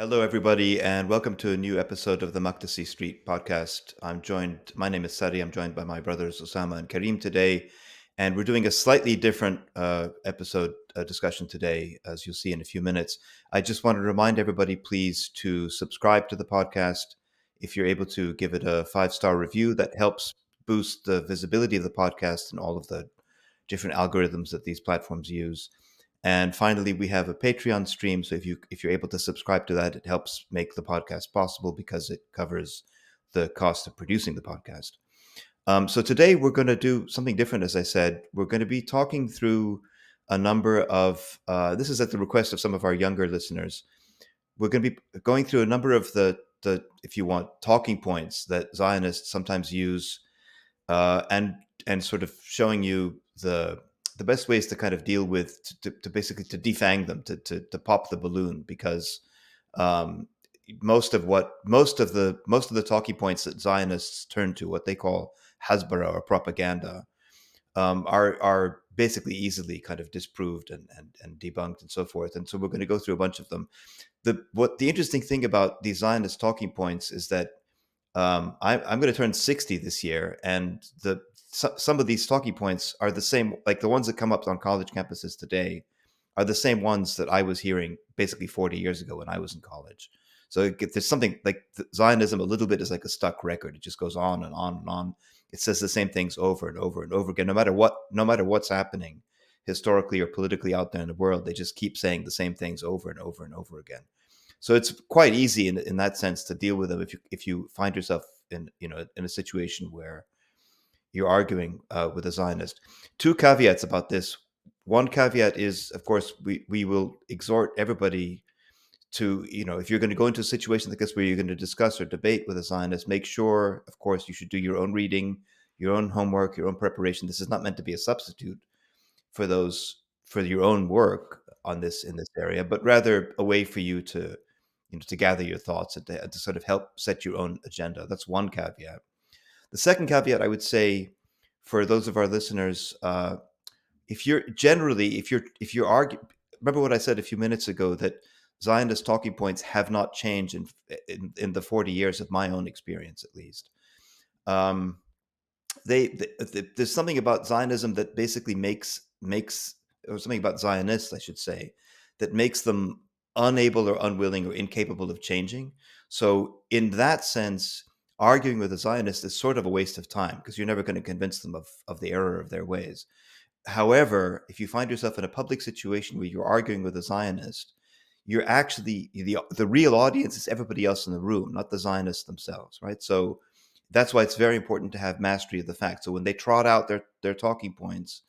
Hello, everybody, and welcome to a new episode of the Makdisi Street podcast. My name is Sari. I'm joined by my brothers Osama and Kareem today, and we're doing a slightly different episode discussion today, as you'll see in a few minutes. I just want to remind everybody, please, to subscribe to the podcast. If you're able to give it a 5-star review, that helps boost the visibility of the podcast and all of the different algorithms that these platforms use. And finally, we have a Patreon stream. So if you're able to subscribe to that, it helps make the podcast possible because it covers the cost of producing the podcast. So today we're going to do something different. As I said, we're going to be talking through a number of. This is at the request of some of our younger listeners. We're going to be going through a number of the if you want talking points that Zionists sometimes use, and sort of showing you the best ways to kind of deal with to basically to defang them, to pop the balloon, because um, most of the talking points that Zionists turn to, what they call hasbara or propaganda, are basically easily kind of disproved and debunked and so forth. And so we're going to go through a bunch of them. The interesting thing about these Zionist talking points is that I'm going to turn 60 this year, and some of these talking points are the same, like the ones that come up on college campuses today, are the same ones that I was hearing basically 40 years ago when I was in college. So there's something like Zionism a little bit is like a stuck record. It just goes on and on and on. It says the same things over and over and over again, no matter what's happening historically or politically out there in the world. They just keep saying the same things over and over and over again. So it's quite easy in that sense to deal with them if you find yourself in a situation where you're arguing with a Zionist. Two caveats about this. One caveat is, of course, we will exhort everybody to, if you're going to go into a situation like this where you're going to discuss or debate with a Zionist, make sure, of course, you should do your own reading, your own homework, your own preparation. This is not meant to be a substitute for your own work on this in this area, but rather a way for you to gather your thoughts and to sort of help set your own agenda. That's one caveat. The second caveat, I would say, for those of our listeners, if you're arguing, remember what I said a few minutes ago, that Zionist talking points have not changed in the 40 years of my own experience, at least. Um, there's something about Zionism that basically makes or something about Zionists, I should say, that makes them unable or unwilling or incapable of changing. So in that sense, arguing with a Zionist is sort of a waste of time because you're never going to convince them of the error of their ways. However, if you find yourself in a public situation where you're arguing with a Zionist, you're actually the real audience is everybody else in the room, not the Zionists themselves, right? So that's why it's very important to have mastery of the facts. So when they trot out their talking points,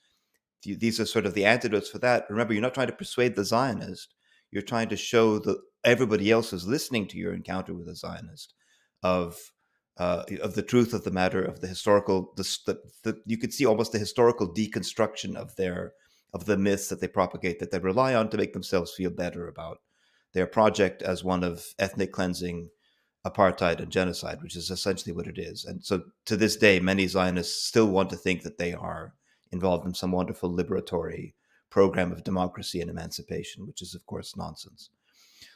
these are sort of the antidotes for that. Remember, you're not trying to persuade the Zionist. You're trying to show that everybody else who's listening to your encounter with a Zionist of the truth of the matter, of the historical, you could see almost the historical deconstruction of the myths that they propagate, that they rely on to make themselves feel better about their project as one of ethnic cleansing, apartheid, and genocide, which is essentially what it is. And so to this day, many Zionists still want to think that they are involved in some wonderful liberatory program of democracy and emancipation, which is, of course, nonsense.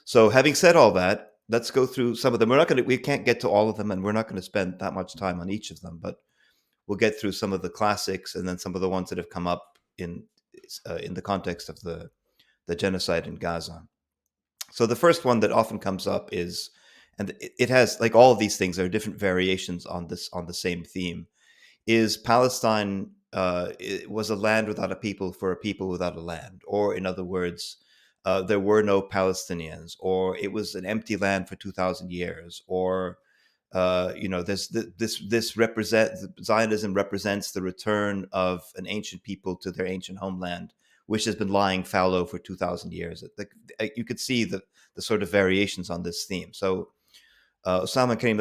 So having said all that, let's go through some of them. We can't get to all of them, and we're not going to spend that much time on each of them, but we'll get through some of the classics and then some of the ones that have come up in the context of the genocide in Gaza. So the first one that often comes up is, and it has, like all of these things, there are different variations on the same theme, is Palestine it was a land without a people for a people without a land, or in other words, there were no Palestinians, or it was an empty land for 2,000 years, or this Zionism represents the return of an ancient people to their ancient homeland, which has been lying fallow for 2,000 years. You could see the sort of variations on this theme. So, Osama and Kareem,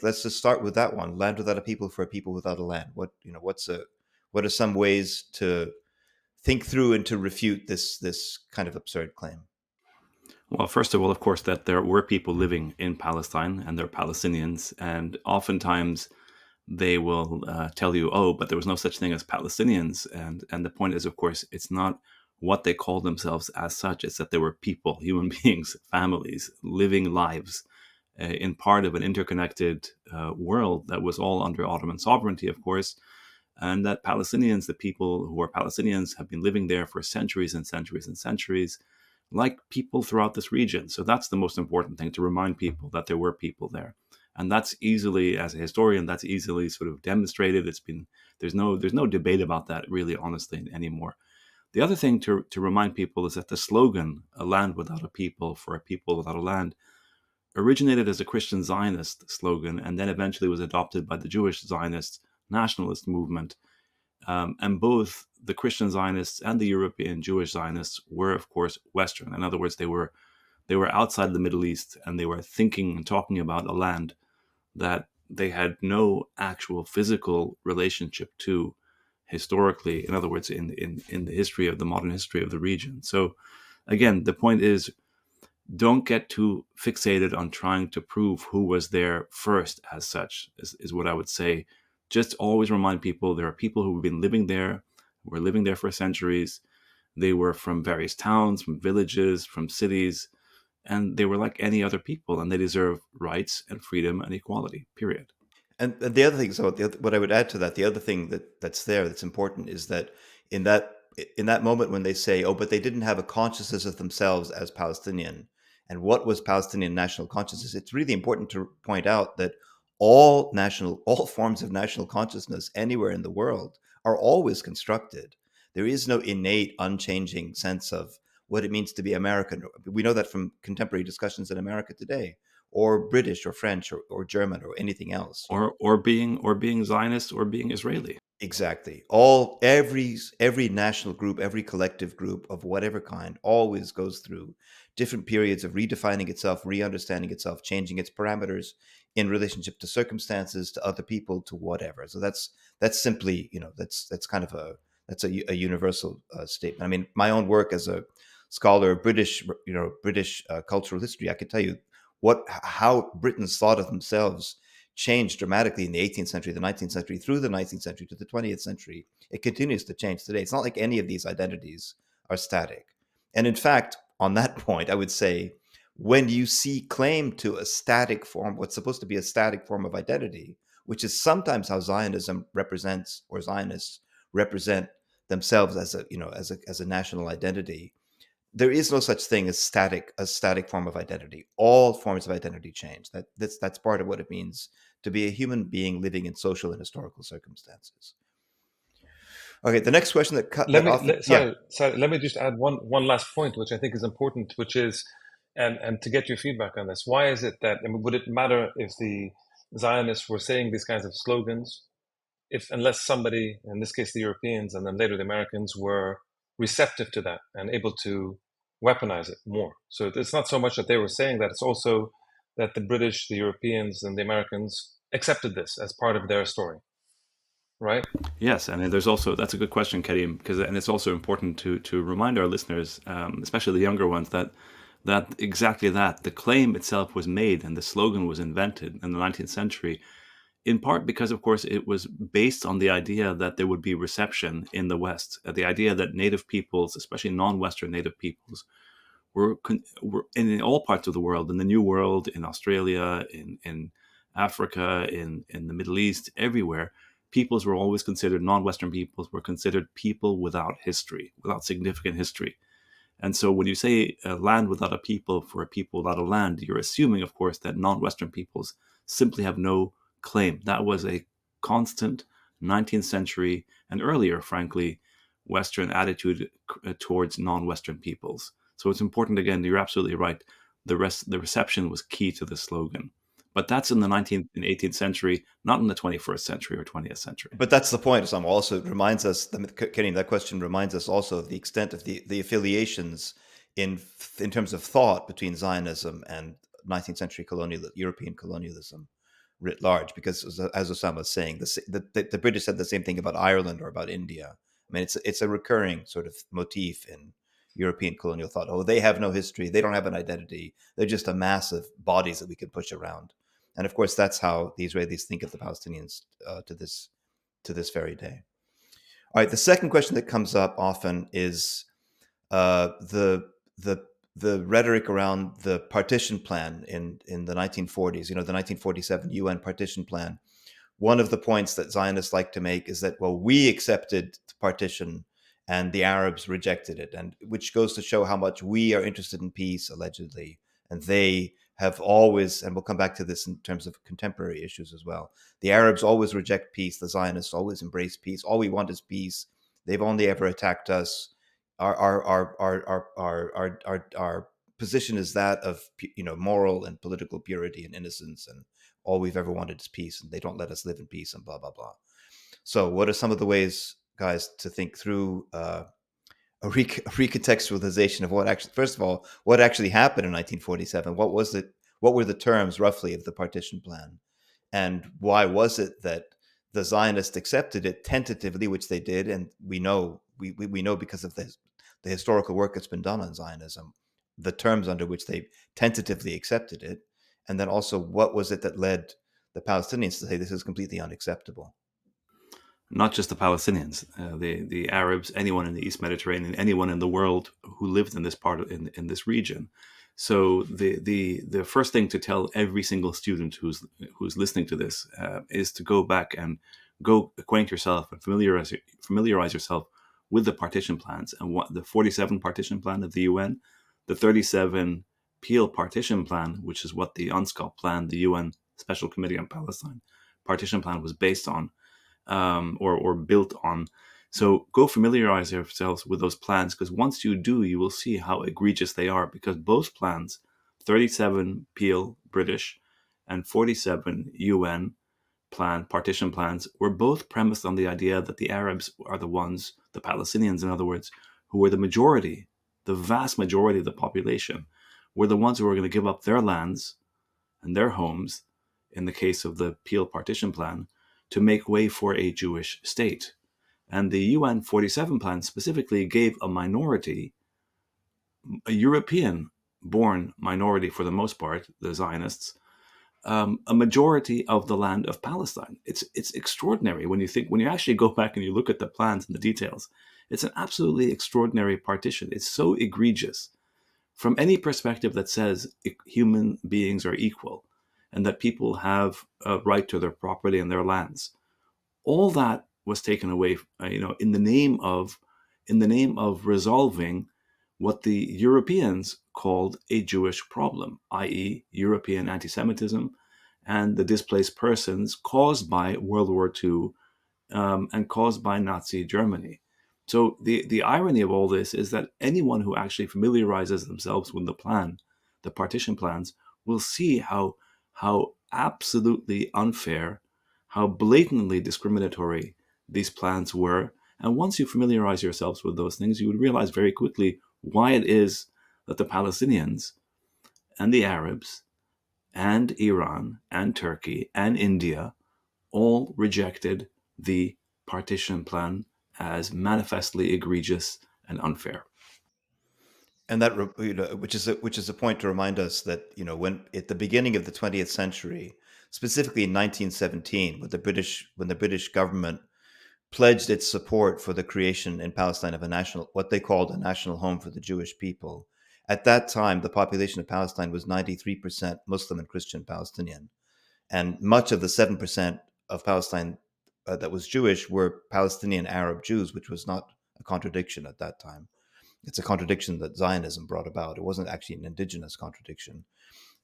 let's just start with that one: land without a people for a people without a land. What are some ways to think through and to refute this kind of absurd claim? Well, first of all, of course, that there were people living in Palestine and they're Palestinians. And oftentimes they will tell you, oh, but there was no such thing as Palestinians. And the point is, of course, it's not what they called themselves as such. It's that they were people, human beings, families, living lives in part of an interconnected world that was all under Ottoman sovereignty, of course, and that Palestinians, the people who are Palestinians, have been living there for centuries and centuries and centuries, like people throughout this region. So that's the most important thing, to remind people that there were people there. And that's easily, as a historian, that's easily sort of demonstrated. It's been there's no debate about that, really, honestly, anymore. The other thing to remind people is that the slogan, "A land without a people for a people without a land," originated as a Christian Zionist slogan and then eventually was adopted by the Jewish Zionist nationalist movement. And both the Christian Zionists and the European Jewish Zionists were, of course, Western. In other words, they were outside the Middle East, and they were thinking and talking about a land that they had no actual physical relationship to historically. In other words, in the history of the modern history of the region. So again, the point is, don't get too fixated on trying to prove who was there first as such, is what I would say. Just always remind people there are people who have been living there, who were living there for centuries. They were from various towns, from villages, from cities, and they were like any other people, and they deserve rights and freedom and equality, period. And the other thing, so what I would add to that, the other thing that's there that's important is that in that in that moment when they say, "Oh, but they didn't have a consciousness of themselves as Palestinian," and what was Palestinian national consciousness, it's really important to point out that all forms of national consciousness anywhere in the world are always constructed. There is no innate, unchanging sense of what it means to be American. We know that from contemporary discussions in America today, or British or French or German or anything else. Or being Zionist or being Israeli. Exactly. Every national group, every collective group of whatever kind always goes through different periods of redefining itself, re-understanding itself, changing its parameters in relationship to circumstances, to other people, to whatever. So that's simply, that's kind of a universal statement. I mean, my own work as a scholar of British cultural history, I could tell you how Britons thought of themselves changed dramatically in the 18th century, the 19th century, through the 19th century to the 20th century. It continues to change today. It's not like any of these identities are static. And in fact, on that point, I would say when you see claim to a static form, what's supposed to be a static form of identity, which is sometimes how Zionism represents, or Zionists represent themselves as a national identity, there is no such thing as static form of identity. All forms of identity change. That's part of what it means to be a human being living in social and historical circumstances. Okay, the next question Let that me often, yeah. sorry, let me just add one last point, which I think is important, which is, and to get your feedback on this. Why is it that, I mean, would it matter if the Zionists were saying these kinds of slogans, if unless somebody, in this case the Europeans and then later the Americans, were receptive to that and able to weaponize it more? So it's not so much that they were saying that, it's also that the British, the Europeans, and the Americans accepted this as part of their story, right? Yes, and there's also, that's a good question, Karim, and it's also important to remind our listeners, especially the younger ones, that exactly that the claim itself was made and the slogan was invented in the 19th century, in part because, of course, it was based on the idea that there would be reception in the West, the idea that native peoples, especially non-Western native peoples, were in all parts of the world, in the New World, in Australia, in Africa, in the Middle East, everywhere. Peoples were always considered, non-Western peoples were considered people without history, without significant history. And so when you say a land without a people for a people without a land, you're assuming, of course, that non-Western peoples simply have no claim. That was a constant 19th century and earlier, frankly, Western attitude towards non-Western peoples. So it's important, again, you're absolutely right. The reception was key to the slogan. But that's in the 19th and 18th century, not in the 21st century or 20th century. But that's the point. Sam, also it reminds us, Kenny, that question reminds us also of the extent of the affiliations in terms of thought between Zionism and 19th century European colonialism writ large. Because as Osama was saying, the British said the same thing about Ireland or about India. I mean, it's a recurring sort of motif in European colonial thought. Oh, they have no history. They don't have an identity. They're just a mass of bodies that we can push around. And of course, that's how the Israelis think of the Palestinians to this very day. All right, the second question that comes up often is the the the rhetoric around the partition plan in the 1940s, the 1947 UN partition plan. One of the points that Zionists like to make is that, well, we accepted the partition and the Arabs rejected it, and which goes to show how much we are interested in peace, allegedly, and they have always, and we'll come back to this in terms of contemporary issues as well. The Arabs always reject peace. The Zionists always embrace peace. All we want is peace. They've only ever attacked us. Our position is that of moral and political purity and innocence, and all we've ever wanted is peace, and they don't let us live in peace, and blah blah blah. So, what are some of the ways, guys, to think through a recontextualization of what actually, first of all, what actually happened in 1947? What was it? What were the terms roughly of the partition plan, and why was it that the Zionists accepted it tentatively, which they did, and we know because of the historical work that's been done on Zionism, the terms under which they tentatively accepted it, and then also what was it that led the Palestinians to say this is completely unacceptable? Not just the Palestinians, the Arabs, anyone in the East Mediterranean, anyone in the world who lived in this in this region. So the first thing to tell every single student who's listening to this is to go back and go acquaint yourself and familiarize yourself with the partition plans, and what the 47 partition plan of the UN, the 37 Peel partition plan, which is what the UNSCOP plan, the UN Special Committee on Palestine partition plan, was based on, or built on. So go familiarize yourselves with those plans, because once you do, you will see how egregious they are, because both plans, 37 Peel British and 47 UN partition plans, were both premised on the idea that the Arabs are the ones, the Palestinians in other words, who were the majority, the vast majority of the population, were the ones who were going to give up their lands and their homes, in the case of the Peel partition plan, to make way for a Jewish state. And the UN 47 plan specifically gave a minority, a European-born minority for the most part, the Zionists, a majority of the land of Palestine. It's extraordinary when you actually go back and you look at the plans and the details. It's an absolutely extraordinary partition. It's so egregious from any perspective that says human beings are equal and that people have a right to their property and their lands. All that was taken away, in the name of resolving what the Europeans called a Jewish problem, i.e., European anti-Semitism and the displaced persons caused by World War II and caused by Nazi Germany. So the irony of all this is that anyone who actually familiarizes themselves with the partition plans, will see how absolutely unfair, how blatantly discriminatory these plans were. And once you familiarize yourselves with those things, you would realize very quickly why it is that the Palestinians and the Arabs and Iran and Turkey and India all rejected the partition plan as manifestly egregious and unfair. And that, which is a point to remind us that, when at the beginning of the 20th century, specifically in 1917, when the British government pledged its support for the creation in Palestine of what they called a national home for the Jewish people. At that time, the population of Palestine was 93% Muslim and Christian Palestinian, and much of the 7% of Palestine that was Jewish were Palestinian Arab Jews, which was not a contradiction at that time. It's a contradiction that Zionism brought about. It wasn't actually an indigenous contradiction.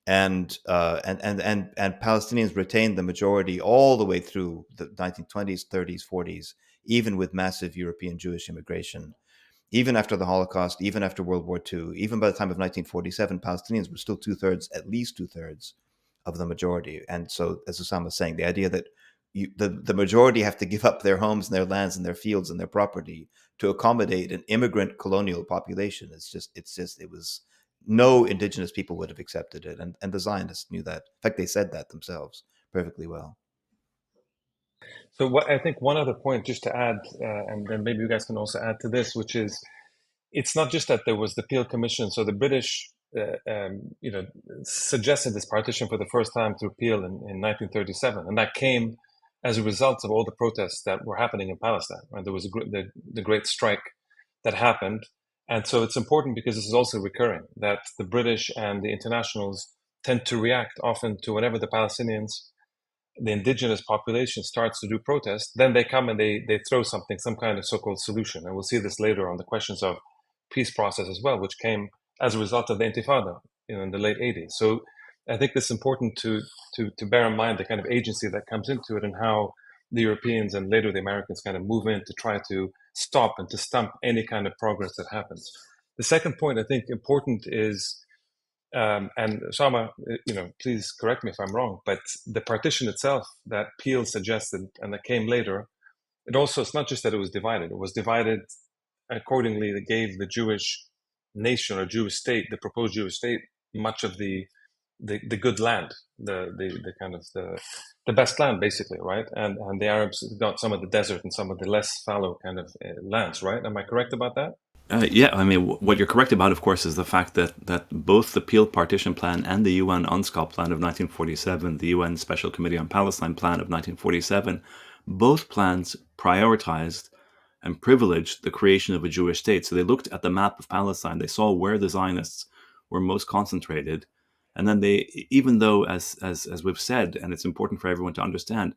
And Palestinians retained the majority all the way through the 1920s, 30s, 40s, even with massive European Jewish immigration. Even after the Holocaust, even after World War II, even by the time of 1947, Palestinians were still at least two-thirds of the majority. And so, as Osama was saying, the idea that the majority have to give up their homes and their lands and their fields and their property to accommodate an immigrant colonial population, it was, no indigenous people would have accepted it. And the Zionists knew that. In fact, they said that themselves perfectly well. So I think one other point just to add, and then maybe you guys can also add to this, which is, it's not just that there was the Peel Commission. So the British, suggested this partition for the first time through Peel in 1937, and that came as a result of all the protests that were happening in Palestine. Right? There was the Great Strike that happened, And so it's important because this is also recurring, that the British and the internationals tend to react often to whenever the Palestinians, the indigenous population, starts to do protest, then they come and they throw something, some kind of so-called solution. And we'll see this later on the questions of peace process as well, which came as a result of the Intifada in the late 80s. So I think it's important to bear in mind the kind of agency that comes into it and how the Europeans and later the Americans kind of move in to try to stop and to stump any kind of progress that happens. The second point I think important is, and Shama, please correct me if I'm wrong, but the partition itself that Peel suggested and that came later, it's not just that it was divided accordingly. That gave the Jewish nation or Jewish state, the proposed Jewish state, much of the good land, the kind of the best land, basically, right? And the Arabs got some of the desert and some of the less fallow kind of lands, right? Am I correct about that? Yeah, I mean, what you're correct about, of course, is the fact that both the Peel Partition Plan and the UN UNSCOP Plan of 1947, the UN Special Committee on Palestine Plan of 1947, both plans prioritized and privileged the creation of a Jewish state. So they looked at the map of Palestine, they saw where the Zionists were most concentrated, and then they, even though, as we've said, and it's important for everyone to understand,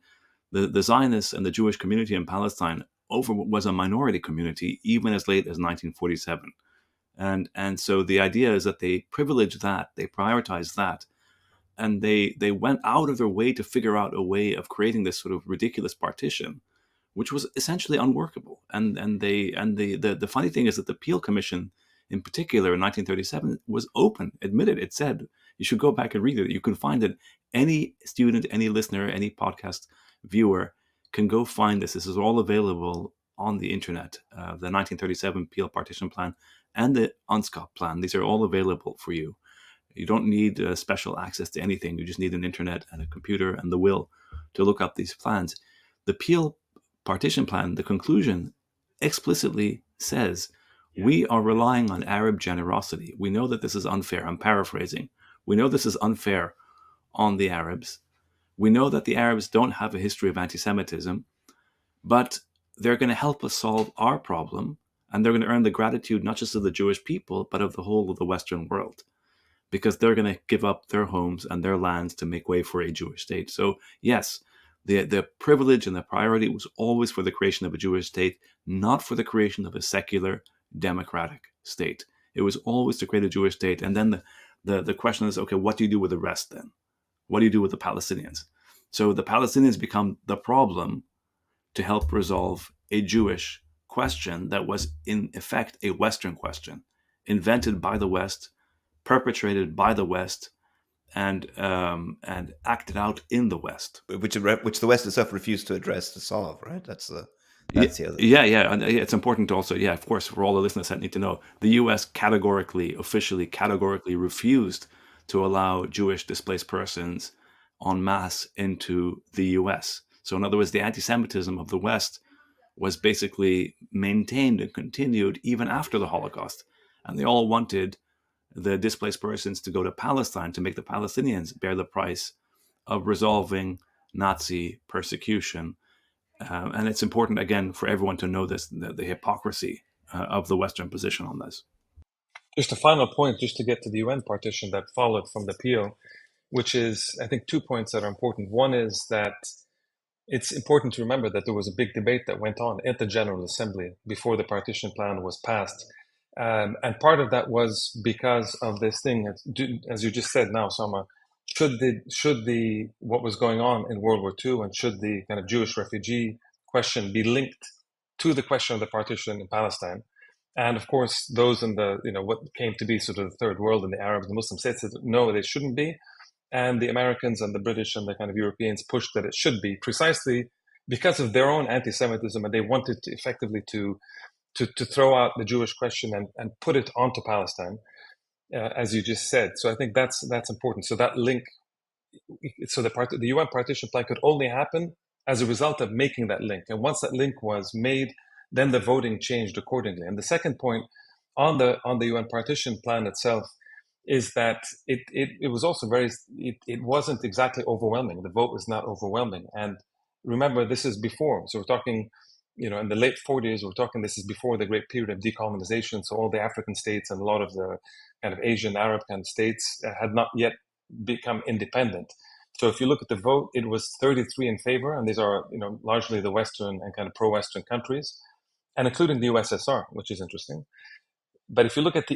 the Zionists and the Jewish community in Palestine was a minority community even as late as 1947. And so the idea is that they privileged that, they prioritized that, and they went out of their way to figure out a way of creating this sort of ridiculous partition, which was essentially unworkable. And the funny thing is that the Peel Commission, in particular, in 1937, was open, admitted. It said, you should go back and read it. You can find it. Any student, any listener, any podcast viewer can go find this. This is all available on the internet. The 1937 Peel Partition Plan and the UNSCOP Plan. These are all available for you. You don't need special access to anything. You just need an internet and a computer and the will to look up these plans. The Peel Partition Plan, the conclusion explicitly says, we are relying on Arab generosity. We know that this is unfair. I'm paraphrasing. We know this is unfair on the Arabs. We know that the Arabs don't have a history of anti-Semitism, but they're going to help us solve our problem, and they're going to earn the gratitude not just of the Jewish people, but of the whole of the Western world, because they're going to give up their homes and their lands to make way for a Jewish state. So yes, the privilege and the priority was always for the creation of a Jewish state, not for the creation of a secular democratic state. It was always to create a Jewish state. And then the question is, okay, what do you do with the rest then? What do you do with the Palestinians? So the Palestinians become the problem to help resolve a Jewish question that was in effect a Western question, invented by the West, perpetrated by the West, and acted out in the West, which the West itself refused to address to solve. Right? That's the other. Yeah. And it's important to also, of course, for all the listeners that need to know, the U.S. officially categorically refused to allow Jewish displaced persons en masse into the U.S. So in other words, the anti-Semitism of the West was basically maintained and continued even after the Holocaust. And they all wanted the displaced persons to go to Palestine to make the Palestinians bear the price of resolving Nazi persecution. And it's important, again, for everyone to know this, the hypocrisy of the Western position on this. Just a final point, just to get to the UN partition that followed from the Peel, which is, I think, 2 points that are important. One is that it's important to remember that there was a big debate that went on at the General Assembly before the partition plan was passed. And part of that was because of this thing, as you just said now, Sama, should the what was going on in World War II and should the kind of Jewish refugee question be linked to the question of the partition in Palestine? And of course, those in the, what came to be sort of the third world and the Arabs, the Muslims said, no, they shouldn't be. And the Americans and the British and the kind of Europeans pushed that it should be, precisely because of their own anti-Semitism, and they wanted to effectively to throw out the Jewish question and put it onto Palestine, as you just said. So I think that's important. So that link, so the UN partition plan could only happen as a result of making that link. And once that link was made, then the voting changed accordingly. And the second point on the UN partition plan itself is that it was also it wasn't exactly overwhelming. The vote was not overwhelming. And remember, this is before. So we're talking in the late 40s, we're talking, this is before the great period of decolonization. So all the African states and a lot of the kind of Asian Arab kind of states had not yet become independent. So if you look at the vote, it was 33 in favor, and these are largely the Western and kind of pro-Western countries, and including the USSR, which is interesting. But if you look at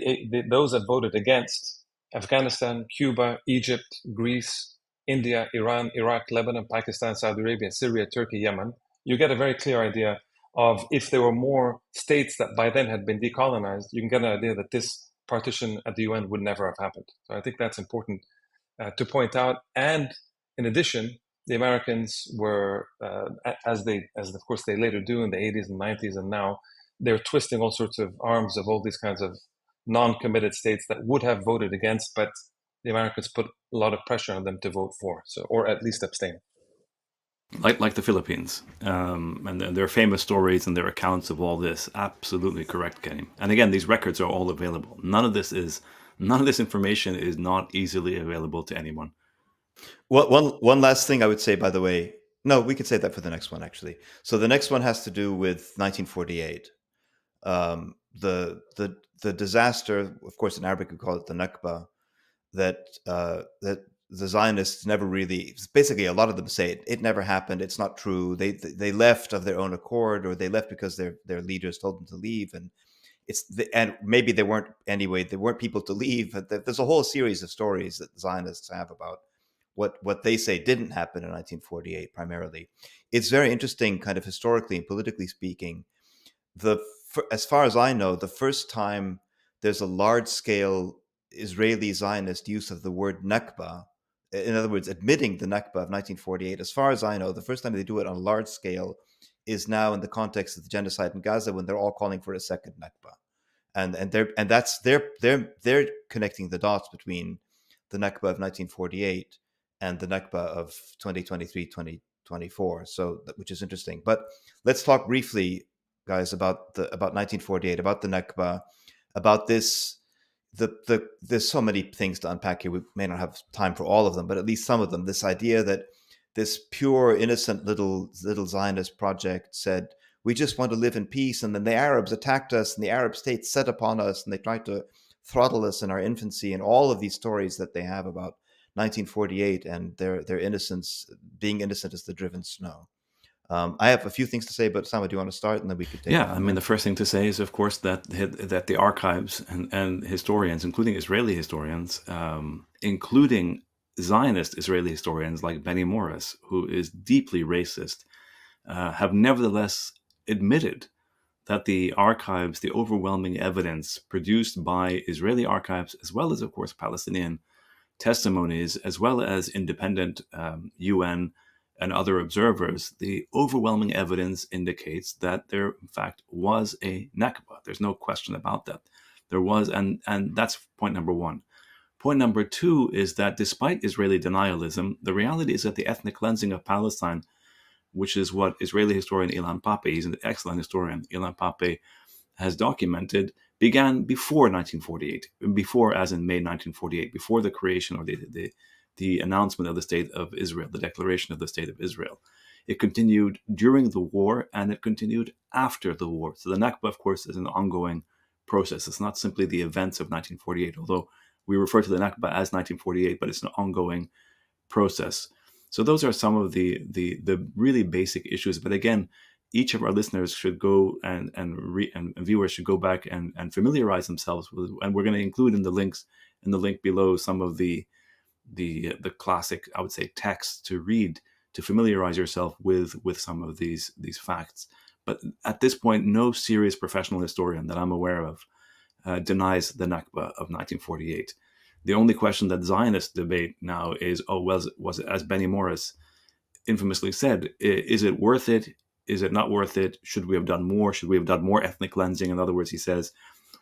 those that voted against, Afghanistan, Cuba, Egypt, Greece, India, Iran, Iraq, Lebanon, Pakistan, Saudi Arabia, Syria, Turkey, Yemen, you get a very clear idea of, if there were more states that by then had been decolonized, you can get an idea that this partition at the UN would never have happened. So I think that's important to point out. And in addition, the Americans were, as of course they later do in the 80s and 90s, and now they're twisting all sorts of arms of all these kinds of non-committed states that would have voted against, but the Americans put a lot of pressure on them to vote for, or at least abstain. Like the Philippines, and their famous stories and their accounts of all this. Absolutely correct, Kenny. And again, these records are all available. None of this information is not easily available to anyone. Well, one last thing I would say, by the way. No, we could say that for the next one, actually. So the next one has to do with 1948. The disaster, of course, in Arabic we call it the Nakba, that the Zionists never really, basically a lot of them say it never happened, it's not true. They left of their own accord, or they left because their leaders told them to leave, and and maybe they weren't anyway. There weren't people to leave. There's a whole series of stories that Zionists have about what they say didn't happen in 1948. Primarily, it's very interesting, kind of historically and politically speaking. As far as I know, the first time there's a large-scale Israeli Zionist use of the word Nakba, in other words, admitting the Nakba of 1948, as far as I know, the first time they do it on a large scale is now in the context of the genocide in Gaza, when they're all calling for a second Nakba, they're connecting the dots between the Nakba of 1948 and the Nakba of 2023, 2024. So, which is interesting. But let's talk briefly, guys, about 1948, about the Nakba, about this. There's so many things to unpack here. We may not have time for all of them, but at least some of them. This idea that this pure, innocent little Zionist project said, we just want to live in peace, and then the Arabs attacked us, and the Arab states set upon us, and they tried to throttle us in our infancy, and all of these stories that they have about 1948 and their innocence, being innocent as the driven snow. I have a few things to say, but Sama, do you want to start, and then we could take it? Yeah, I mean, the first thing to say is, of course, that the archives and historians, including Israeli historians, including Zionist Israeli historians like Benny Morris, who is deeply racist, have nevertheless admitted that the archives, the overwhelming evidence produced by Israeli archives, as well as, of course, Palestinian testimonies, as well as independent UN and other observers, the overwhelming evidence indicates that there, in fact, was a Nakba. There's no question about that. There was, and that's point number one. Point number two is that despite Israeli denialism, the reality is that the ethnic cleansing of Palestine, which is what Israeli historian Ilan Pappe, he's an excellent historian, Ilan Pappe, has documented, began before 1948, before, as in May 1948, before the creation or the announcement of the State of Israel, the declaration of the State of Israel. It continued during the war, and it continued after the war. So the Nakba, of course, is an ongoing process. It's not simply the events of 1948, although we refer to the Nakba as 1948, but it's an ongoing process. So those are some of the really basic issues. But again, each of our listeners should go and viewers should go back and familiarize themselves with, and we're going to include in the link below some of the classic, I would say, texts to read to familiarize yourself with some of these facts. But at this point, no serious professional historian that I'm aware of denies the Nakba of 1948. The only question that Zionists debate now is, was it, as Benny Morris infamously said, is it worth it? Is it not worth it? Should we have done more? Should we have done more ethnic cleansing? In other words, he says,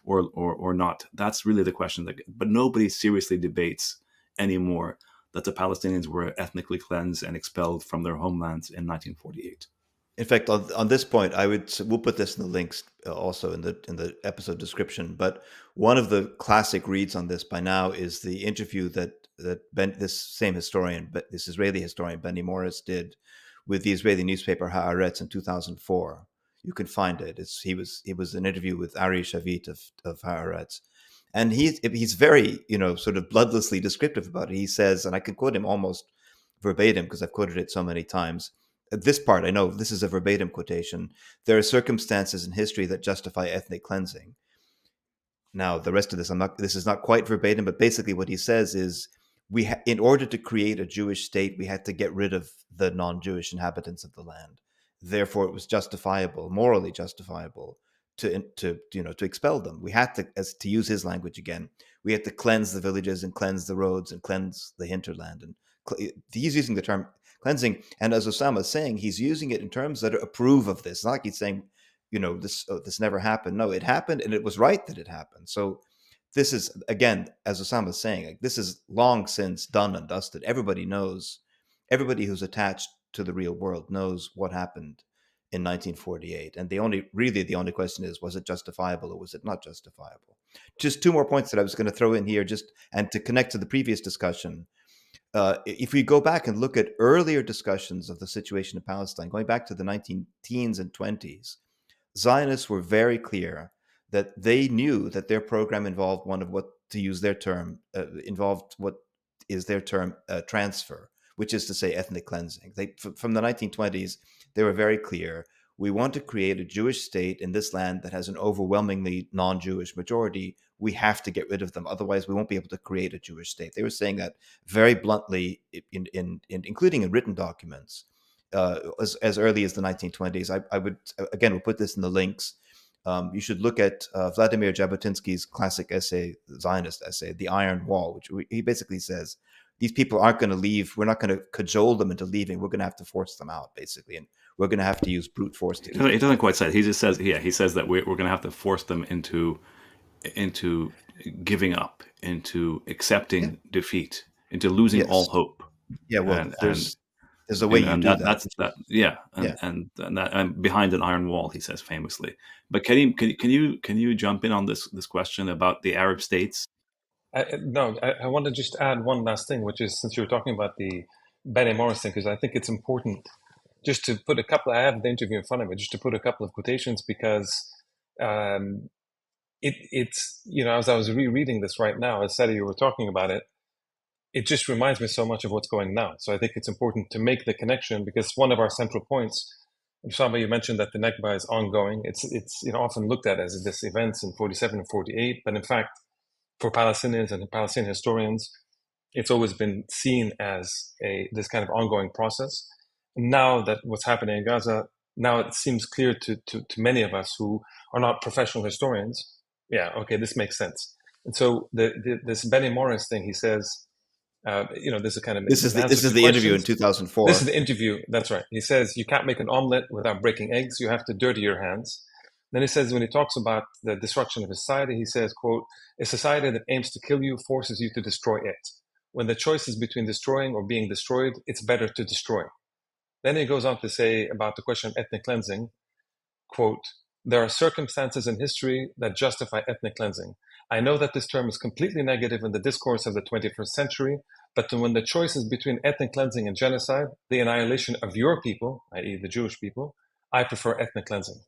or not. That's really the question. But nobody seriously debates anymore that the Palestinians were ethnically cleansed and expelled from their homelands in 1948. In fact, on this point, we'll put this in the links also in the episode description. But one of the classic reads on this by now is the interview that this same historian, but this Israeli historian Benny Morris did with the Israeli newspaper Haaretz in 2004. You can find it. It was an interview with Ari Shavit of Haaretz. And he's very, sort of bloodlessly descriptive about it. He says, and I can quote him almost verbatim because I've quoted it so many times. This part, I know this is a verbatim quotation. There are circumstances in history that justify ethnic cleansing. Now, the rest of this, this is not quite verbatim, but basically what he says is in order to create a Jewish state, we had to get rid of the non-Jewish inhabitants of the land. Therefore, it was justifiable, morally justifiable, to expel them. We had to, to use his language again, we had to cleanse the villages and cleanse the roads and cleanse the hinterland. And he's using the term cleansing, and as Osama is saying, he's using it in terms that approve of this. It's not like he's saying, this never happened. No, it happened, and it was right that it happened. So this is, again, as Osama is saying, like, this is long since done and dusted. Everybody knows, everybody who's attached to the real world knows what happened in 1948. And the only question is, was it justifiable or was it not justifiable? Just two more points that I was going to throw in here, and to connect to the previous discussion. If we go back and look at earlier discussions of the situation in Palestine, going back to the 1910s and 20s, Zionists were very clear that they knew that their program involved transfer, which is to say ethnic cleansing. From the 1920s, they were very clear. We want to create a Jewish state in this land that has an overwhelmingly non-Jewish majority. We have to get rid of them. Otherwise, we won't be able to create a Jewish state. They were saying that very bluntly, including in written documents, as early as the 1920s. I would, again, we'll put this in the links. You should look at Vladimir Jabotinsky's classic essay, Zionist essay, The Iron Wall, which he basically says, these people aren't going to leave. We're not going to cajole them into leaving. We're going to have to force them out, basically. And we're going to have to use brute force to do it. He doesn't quite say it. He just says, he says that we're going to have to force them into giving up, into accepting defeat, into losing all hope. Yeah, well, there's a way you do that. And behind an iron wall, he says famously. But can you jump in on this question about the Arab states? I want to just add one last thing, which is, since you were talking about the Benny Morris thing, because I think it's important just to put I have the interview in front of me, just to put a couple of quotations, because it's as I was rereading this right now, as Sadi, you were talking about it, it just reminds me so much of what's going now. So I think it's important to make the connection, because one of our central points, Shama, you mentioned that the Nakba is ongoing. It's often looked at as this events in 47 and 48, but in fact, for Palestinians and Palestinian historians, it's always been seen as this kind of ongoing process. Now that what's happening in Gaza, now it seems clear to many of us who are not professional historians. Yeah, okay, this makes sense. And so this Benny Morris thing, he says, there's a kind of this is the interview in 2004. This is the interview. That's right. He says you can't make an omelet without breaking eggs. You have to dirty your hands. Then he says, when he talks about the destruction of a society, he says, quote, "A society that aims to kill you forces you to destroy it. When the choice is between destroying or being destroyed, it's better to destroy." Then he goes on to say about the question of ethnic cleansing, quote, "There are circumstances in history that justify ethnic cleansing. I know that this term is completely negative in the discourse of the 21st century, but when the choice is between ethnic cleansing and genocide, the annihilation of your people, i.e. the Jewish people, I prefer ethnic cleansing."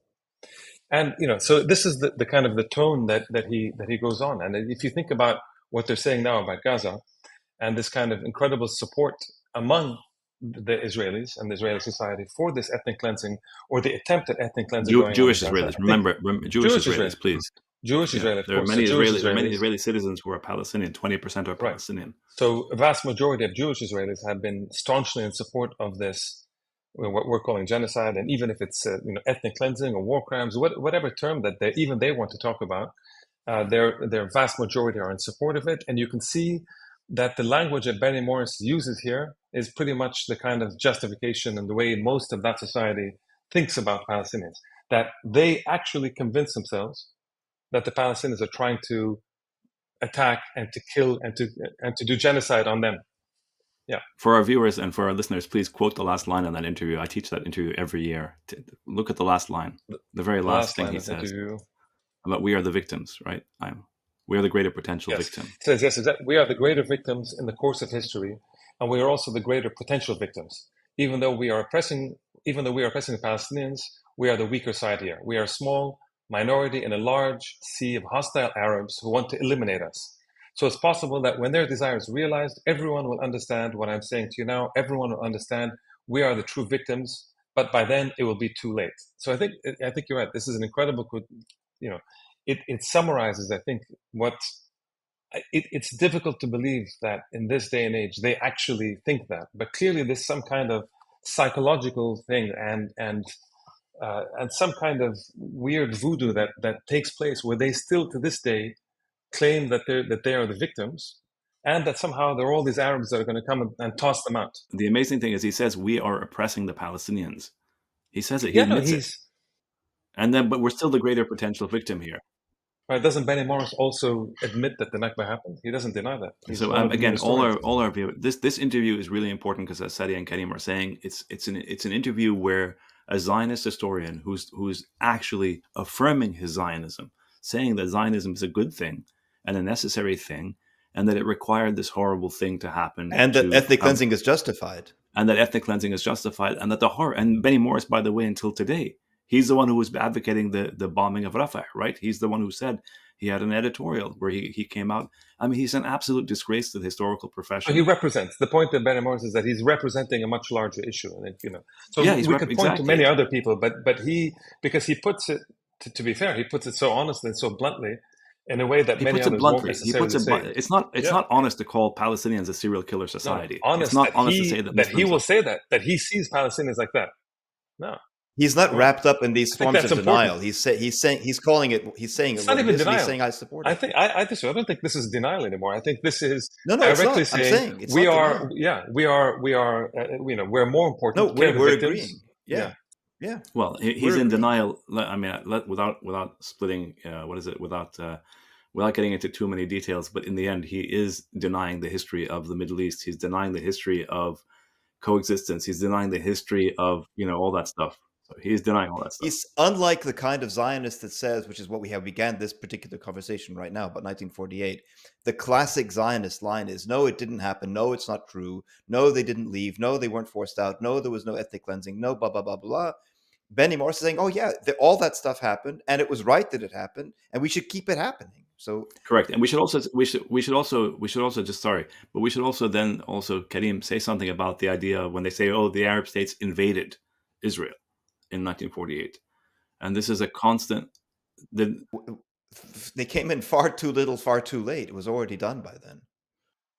And, so this is the kind of the tone that he goes on. And if you think about what they're saying now about Gaza and this kind of incredible support among the Israelis and the Israeli society for this ethnic cleansing, or the attempt at ethnic cleansing. Jewish Israelis, remember, Jewish Israelis, please. Jewish Israelis. There are many Israeli citizens who are Palestinian. 20% are Palestinian. Right. So a vast majority of Jewish Israelis have been staunchly in support of this, what we're calling genocide, and even if it's ethnic cleansing or war crimes, whatever term that they want to talk about, their vast majority are in support of it. And you can see that the language that Benny Morris uses here is pretty much the kind of justification and the way most of that society thinks about Palestinians, that they actually convince themselves that the Palestinians are trying to attack and to kill and to do genocide on them. Yeah. For our viewers and for our listeners, please quote the last line on that interview. I teach that interview every year. Look at the last line, the very last thing he says about we are the victims, right? We are the greater potential victim. It says, yes, exactly. We are the greater victims in the course of history, and we are also the greater potential victims. Even though we are oppressing the Palestinians, we are the weaker side here. We are a small minority in a large sea of hostile Arabs who want to eliminate us. So it's possible that when their desire is realized, everyone will understand what I'm saying to you now. Everyone will understand we are the true victims, but by then it will be too late. So I think you're right. This is an incredible, it summarizes, I think, what it's difficult to believe that in this day and age they actually think that, but clearly there's some kind of psychological thing and some kind of weird voodoo that takes place where they still to this day claim that they are the victims, and that somehow there are all these Arabs that are going to come and toss them out. The amazing thing is he says we are oppressing the Palestinians. He says it. He Yeah, admits it. And then, but we're still the greater potential victim here. Right? Doesn't Benny Morris also admit that the Nakba happened? He doesn't deny that. So again, all our view. This interview is really important because, as Sadi and Karim are saying, it's an interview where a Zionist historian who's actually affirming his Zionism, saying that Zionism is a good thing and a necessary thing, and that it required this horrible thing to happen, and that ethnic cleansing is justified, and that the horror. And Benny Morris, by the way, until today, he's the one who was advocating the bombing of Rafah, right? He's the one who said, he had an editorial where he came out. I mean, he's an absolute disgrace to the historical profession. He represents, the point of Benny Morris is that he's representing a much larger issue. So yeah, we could point to many other people, but because he puts it, to be fair, he puts it so honestly and so bluntly, in a way that many others won't necessarily say. It's not honest to call Palestinians a serial killer society. No, it's not honest to say that he will say that he sees Palestinians like that. No. He's not wrapped up in these forms of denial. He's saying it's not even denial. He's saying I support it. I don't think this is denial anymore. I think this is directly it's saying we are we're more important. No, we're agreeing. Yeah. Well, he's in denial. I mean, without splitting, without getting into too many details, but in the end, he is denying the history of the Middle East. He's denying the history of coexistence. He's denying the history of all that stuff. So he's denying all that stuff. He's unlike the kind of Zionist that says, which is what we have began this particular conversation right now about 1948. The classic Zionist line is, no, it didn't happen. No, it's not true. No, they didn't leave. No, they weren't forced out. No, there was no ethnic cleansing. No, blah, blah, blah, blah. Benny Morris is saying, oh yeah, all that stuff happened, and it was right that it happened, and we should keep it happening. So correct, and we should also then Karim say something about the idea when they say, oh, the Arab states invaded Israel in 1948, and this is a constant. They came in far too little, far too late. It was already done by then.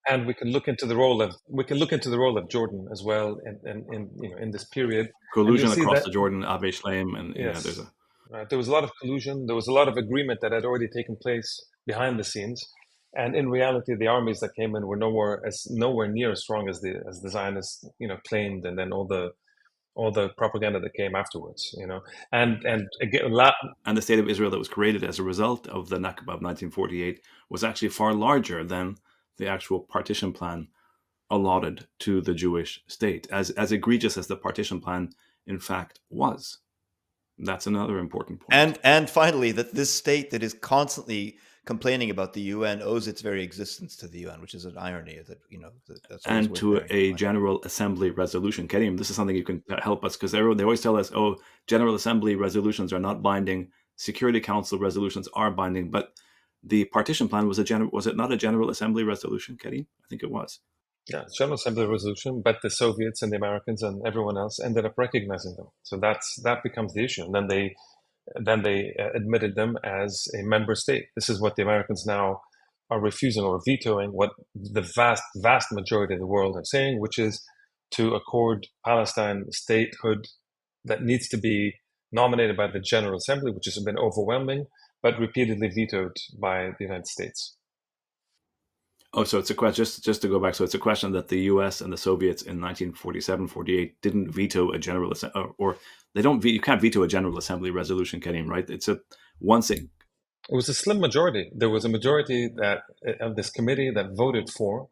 And we can look into the role of Jordan as well, in this period. Collusion across the Jordan, Abe Shlaim, and there's a. Right. There was a lot of collusion. There was a lot of agreement that had already taken place behind the scenes, and in reality, the armies that came in were nowhere near as strong as the Zionists claimed, and then all the propaganda that came afterwards. And again, and the state of Israel that was created as a result of the Nakba of 1948 was actually far larger than the actual partition plan allotted to the Jewish state, as egregious as the partition plan in fact was. That's another important point. And finally, that this state that is constantly complaining about the UN owes its very existence to the UN, which is an irony that that's and to a General Assembly resolution. Karim, this is something you can help us, because they always tell us, oh, General Assembly resolutions are not binding, Security Council resolutions are binding, but the partition plan was it not a General Assembly resolution, Karim? I think it was. Yeah, General Assembly resolution, but the Soviets and the Americans and everyone else ended up recognizing them. So that becomes the issue. And then they admitted them as a member state. This is what the Americans now are refusing or vetoing, what the vast majority of the world are saying, which is to accord Palestine statehood that needs to be nominated by the General Assembly, which has been overwhelming, but repeatedly vetoed by the United States. Oh, so it's a question, just to go back. So it's a question that the U.S. and the Soviets in 1947-48 didn't veto a General Assembly, or they don't. You can't veto a General Assembly resolution, Karim, right? It's a one thing. It was a slim majority. There was a majority of this committee that voted for,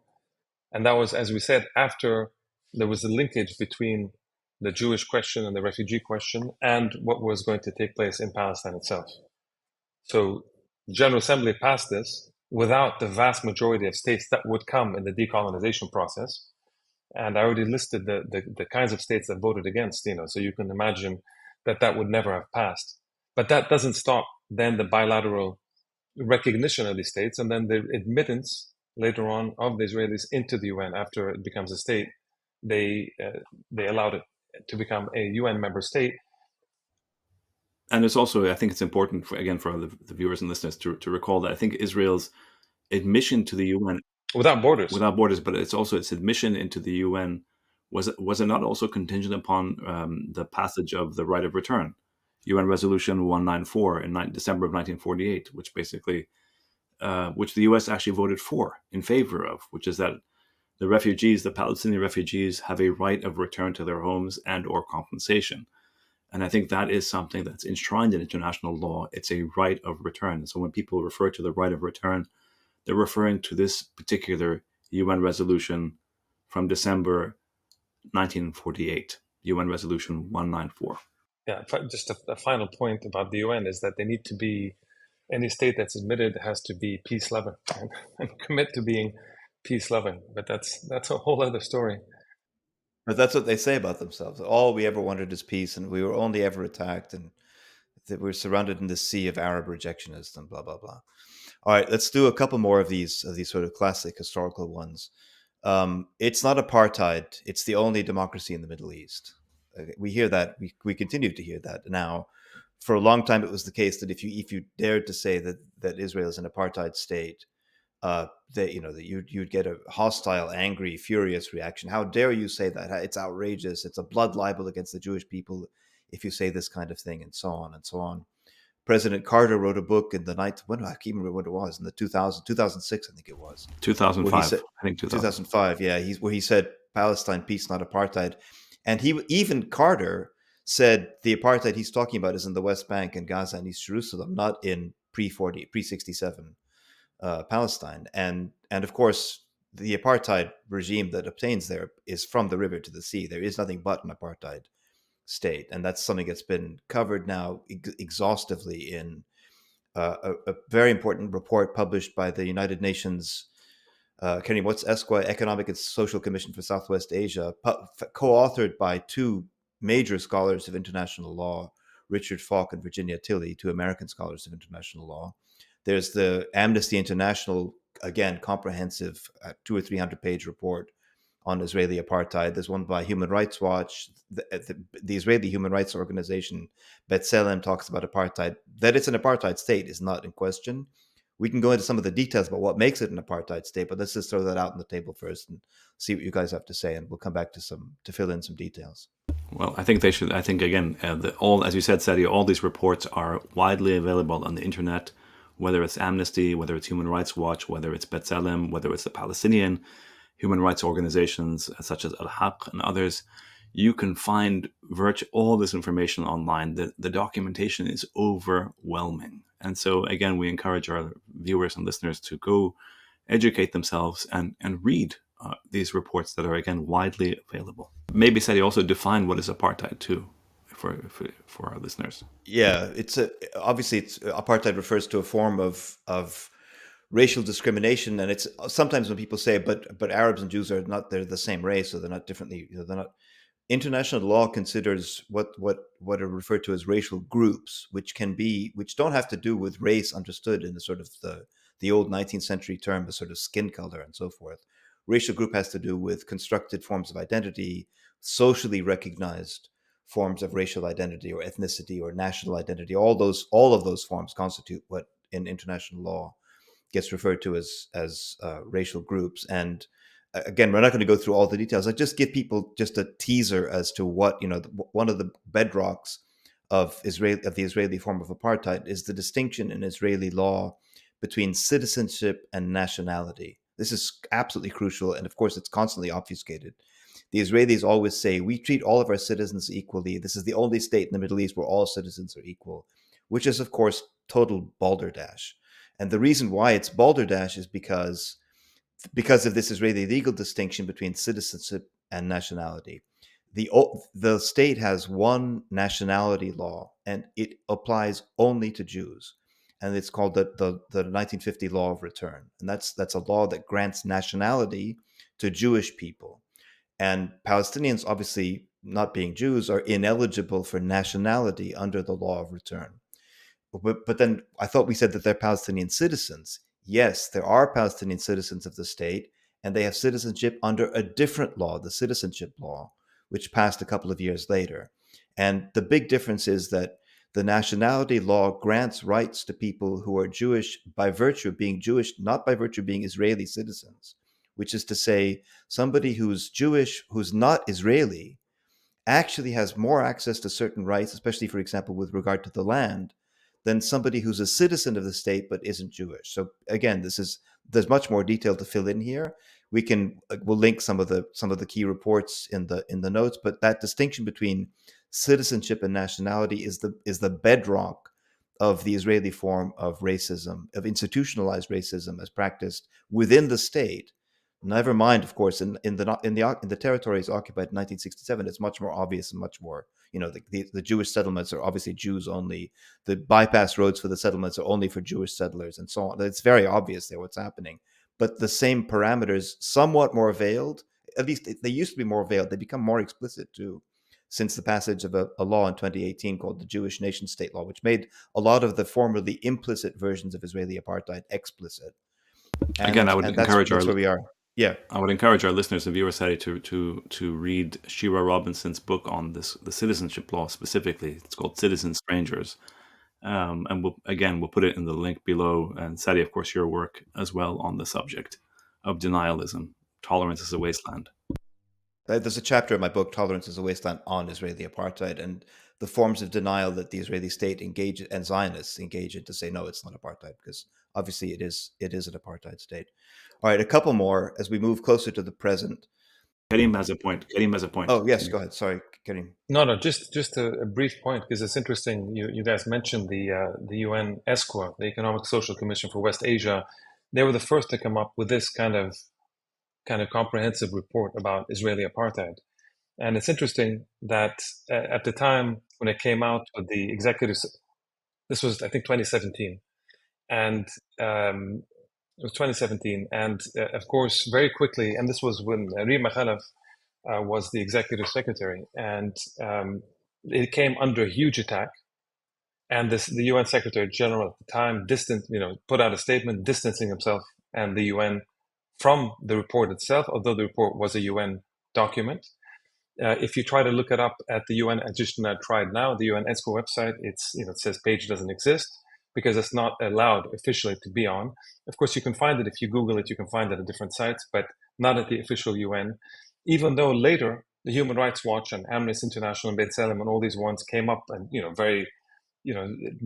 and that was, as we said, after there was a linkage between the Jewish question and the refugee question and what was going to take place in Palestine itself. So the General Assembly passed this without the vast majority of states that would come in the decolonization process. And I already listed the kinds of states that voted against, so you can imagine that would never have passed. But that doesn't stop then the bilateral recognition of these states and then the admittance later on of the Israelis into the UN after it becomes a state. They allowed it to become a UN member state. And it's also, I think it's important for the viewers and listeners to recall that I think Israel's admission to the UN without borders, but it's also its admission into the UN was it not also contingent upon the passage of the right of return, UN Resolution 194 in December of 1948, which basically which the US actually voted in favor of, which is that the Palestinian refugees, have a right of return to their homes and or compensation. And I think that is something that's enshrined in international law. It's a right of return. So when people refer to the right of return, they're referring to this particular UN resolution from December 1948, UN Resolution 194. Yeah, just a final point about the UN is that they need to be, any state that's admitted has to be peace-loving and commit to being peace-loving. But that's a whole other story. But that's what they say about themselves. All we ever wanted is peace, and we were only ever attacked, and that we're surrounded in this sea of Arab rejectionists and blah, blah, blah. All right, let's do a couple more of these sort of classic historical ones. It's not apartheid. It's the only democracy in the Middle East. We hear that. We continue to hear that now. For a long time, it was the case that if you dared to say that Israel is an apartheid state, that you'd get a hostile, angry, furious reaction. How dare you say that? It's outrageous. It's a blood libel against the Jewish people if you say this kind of thing, and so on and so on. President Carter wrote a book in the night. When I can't remember what it was, in the 2006, I think it was 2005. Said, I think 2005. Yeah, where he said Palestine, peace, not apartheid. And even Carter said the apartheid he's talking about is in the West Bank and Gaza and East Jerusalem, not in pre-67 Palestine. And of course, the apartheid regime that obtains there is from the river to the sea. There is nothing but an apartheid state, and that's something that's been covered now exhaustively in a very important report published by the United Nations Kenny Watts Esquire Economic and Social Commission for Southwest Asia, co-authored by two major scholars of international law, Richard Falk and Virginia Tilley, two American scholars of international law. There's the Amnesty International, again, comprehensive 200 or 300 page report on Israeli apartheid. There's one by Human Rights Watch. The Israeli Human Rights Organization, B'Tselem, talks about apartheid. That it's an apartheid state is not in question. We can go into some of the details about what makes it an apartheid state, but let's just throw that out on the table first and see what you guys have to say, and we'll come back to fill in some details. Well, I think they should. I think again, as you said, Sadi, all these reports are widely available on the internet. Whether it's Amnesty, whether it's Human Rights Watch, whether it's B'Tselem, whether it's the Palestinian human rights organizations such as Al-Haq and others, you can find all this information online. The documentation is overwhelming. And so, again, we encourage our viewers and listeners to go educate themselves and read these reports that are, again, widely available. Maybe, Sadi, also define what is apartheid, too, for our listeners. Yeah, obviously apartheid refers to a form of racial discrimination, and it's sometimes when people say, but Arabs and Jews they're the same race, so they're not differently. They're not. International law considers what are referred to as racial groups, which don't have to do with race understood in the sort of the old 19th century term, the sort of skin color and so forth. Racial group has to do with constructed forms of identity, socially recognized forms of racial identity or ethnicity or national identity. All of those forms constitute what in international law gets referred to as racial groups. And again, we're not going to go through all the details. I just give people just a teaser as to what, one of the bedrocks of the Israeli form of apartheid is the distinction in Israeli law between citizenship and nationality. This is absolutely crucial, and of course, it's constantly obfuscated. The Israelis always say, we treat all of our citizens equally. This is the only state in the Middle East where all citizens are equal, which is, of course, total balderdash. And the reason why it's balderdash is because of this Israeli legal distinction between citizenship and nationality. The state has one nationality law, and it applies only to Jews. And it's called the 1950 Law of Return. And that's a law that grants nationality to Jewish people. And Palestinians obviously not being Jews, are ineligible for nationality under the law of return. But then I thought we said that they're Palestinian citizens. Yes, there are Palestinian citizens of the state, and they have citizenship under a different law, the citizenship law, which passed a couple of years later. And the big difference is that the nationality law grants rights to people who are Jewish by virtue of being Jewish, not by virtue of being Israeli citizens, which is to say, somebody who's Jewish, who's not Israeli, actually has more access to certain rights, especially, for example, with regard to the land, than somebody who's a citizen of the state but isn't Jewish. So again, there's much more detail to fill in here. We'll link some of the key reports in the notes, but that distinction between citizenship and nationality is the bedrock of the Israeli form of racism, of institutionalized racism as practiced within the state. Never mind, of course, in the territories occupied in 1967, it's much more obvious and much more, the Jewish settlements are obviously Jews only. The bypass roads for the settlements are only for Jewish settlers and so on. It's very obvious there what's happening. But the same parameters, somewhat more veiled, at least they used to be more veiled, they become more explicit too, since the passage of a law in 2018 called the Jewish Nation State Law, which made a lot of the formerly implicit versions of Israeli apartheid explicit. Again, I would encourage that's where we are. Yeah, I would encourage our listeners and viewers to read Shira Robinson's book on the citizenship law specifically. It's called Citizen Strangers, and we'll put it in the link below. And Sadi, of course, your work as well on the subject of denialism, tolerance as a wasteland. There's a chapter in my book, Tolerance as a Wasteland, on Israeli apartheid and the forms of denial that the Israeli state and Zionists engage in to say, no, it's not apartheid, because obviously it is an apartheid state. All right, a couple more as we move closer to the present. Karim has a point. Oh, yes, go ahead. Sorry, Karim. No, just a brief point, because it's interesting. You guys mentioned the UN ESCWA, the Economic Social Commission for West Asia. They were the first to come up with this kind of comprehensive report about Israeli apartheid. And it's interesting that at the time when it came out with the executives, this was, I think, 2017. And it was 2017. And of course, very quickly, and this was when Rima Khalaf was the executive secretary, and it came under huge attack. And the UN Secretary General at the time put out a statement distancing himself and the UN from the report itself, although the report was a UN document. If you try to look it up at the UN, I just tried now, the UN ESCO website, it says page doesn't exist because it's not allowed officially to be on. Of course, you can find it if you Google it, you can find it at different sites, but not at the official UN. Even though later the Human Rights Watch and Amnesty International and B'Tselem and all these ones came up and very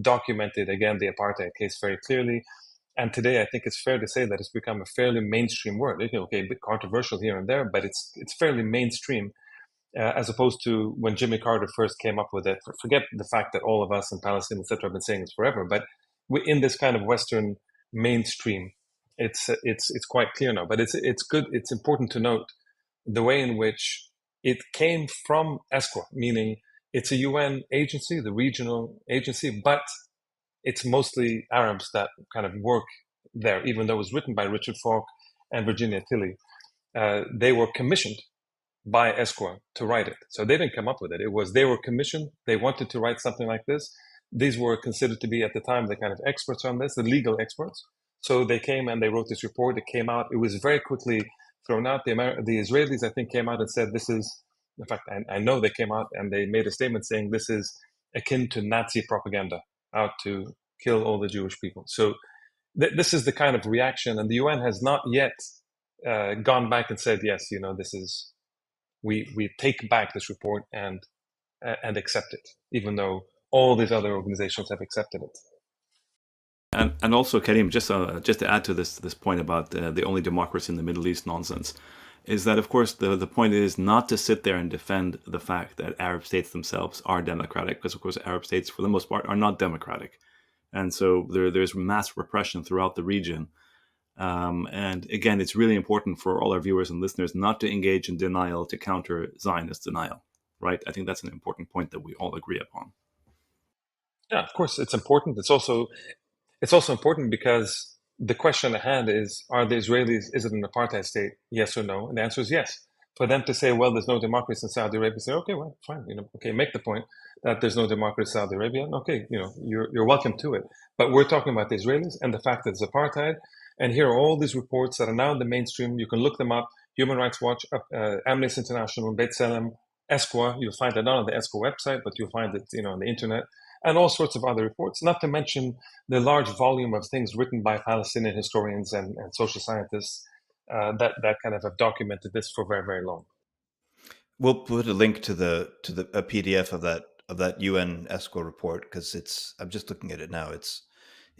documented again the apartheid case very clearly. And today, I think it's fair to say that it's become a fairly mainstream word. Okay, a bit controversial here and there, but it's fairly mainstream, as opposed to when Jimmy Carter first came up with it. Forget the fact that all of us in Palestine, etc., have been saying this forever, but in this kind of Western mainstream, it's quite clear now. But it's good. It's important to note the way in which it came from ESCWA, meaning it's a UN agency, the regional agency, but it's mostly Arabs that kind of work there, even though it was written by Richard Falk and Virginia Tilley. They were commissioned by ESCWA to write it. So they didn't come up with it. They were commissioned. They wanted to write something like this. These were considered to be, at the time, the kind of experts on this, the legal experts. So they came and they wrote this report. It came out. It was very quickly thrown out. The Israelis, I think, came out and said this is, in fact, I know they came out and they made a statement saying this is akin to Nazi propaganda, out to kill all the Jewish people. So this is the kind of reaction, and the UN has not yet gone back and said, yes, this is, we take back this report and accept it, even though all these other organizations have accepted it. And also, Karim, just to add to this point about the only democracy in the Middle East nonsense, is that, of course, the point is not to sit there and defend the fact that Arab states themselves are democratic, because, of course, Arab states, for the most part, are not democratic. And so there's mass repression throughout the region. And again, it's really important for all our viewers and listeners not to engage in denial to counter Zionist denial, right? I think that's an important point that we all agree upon. Yeah, of course, it's important. It's also important because the question at hand is, are the Israelis, is it an apartheid state? Yes or no? And the answer is yes. For them to say, well, there's no democracy in Saudi Arabia, say, okay, well, fine, okay, make the point that there's no democracy in Saudi Arabia. Okay, you're welcome to it. But we're talking about the Israelis and the fact that it's apartheid. And here are all these reports that are now in the mainstream. You can look them up. Human Rights Watch, Amnesty International, Beit Salem, ESQA. You'll find it not on the ESQA website, but you'll find it, on the internet, and all sorts of other reports. Not to mention the large volume of things written by Palestinian historians and social scientists that kind of have documented this for very, very long. We'll put a link to a PDF of that UN ESCO report, because I'm just looking at it now.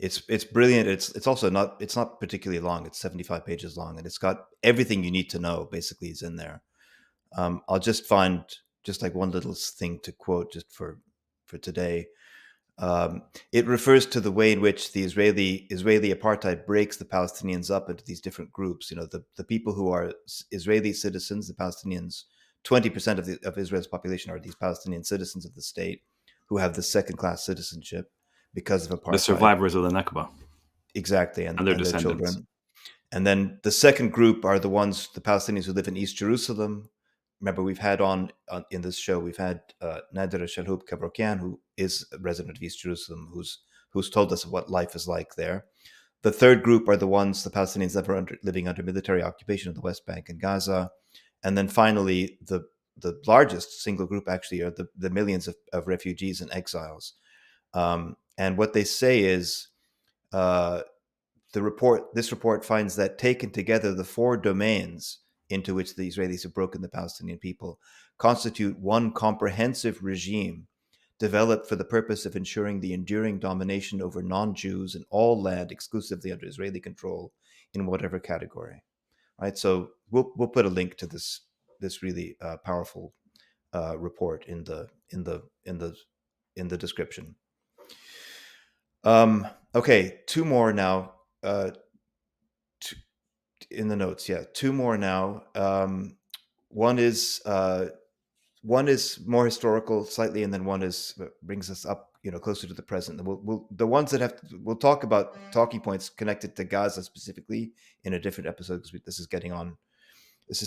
It's brilliant. It's also not particularly long. It's 75 pages long, and it's got everything you need to know. Basically, is in there. I'll just find just like one little thing to quote just for today. It refers to the way in which the Israeli apartheid breaks the Palestinians up into these different groups. The people who are Israeli citizens, the Palestinians, 20% of Israel's population are these Palestinian citizens of the state who have the second-class citizenship because of apartheid. The survivors of the Nakba. Exactly, and their descendants. Children. And then the second group are the Palestinians who live in East Jerusalem. Remember, we've had in this show, we've had Nader Shalhoub Kabrokian, who is a resident of East Jerusalem, who's told us what life is like there. The third group are the Palestinians that are living under military occupation of the West Bank and Gaza. And then finally, the largest single group actually are the millions of refugees and exiles. And what they say is, this report finds that taken together, the four domains into which the Israelis have broken the Palestinian people constitute one comprehensive regime developed for the purpose of ensuring the enduring domination over non-Jews in all land exclusively under Israeli control in whatever category. Right, so we'll put a link to this really powerful report in the description. Okay, two more now. In the notes, yeah, two more now. One is more historical slightly, and then one brings us up, closer to the present. We'll talk about talking points connected to Gaza specifically in a different episode, because this is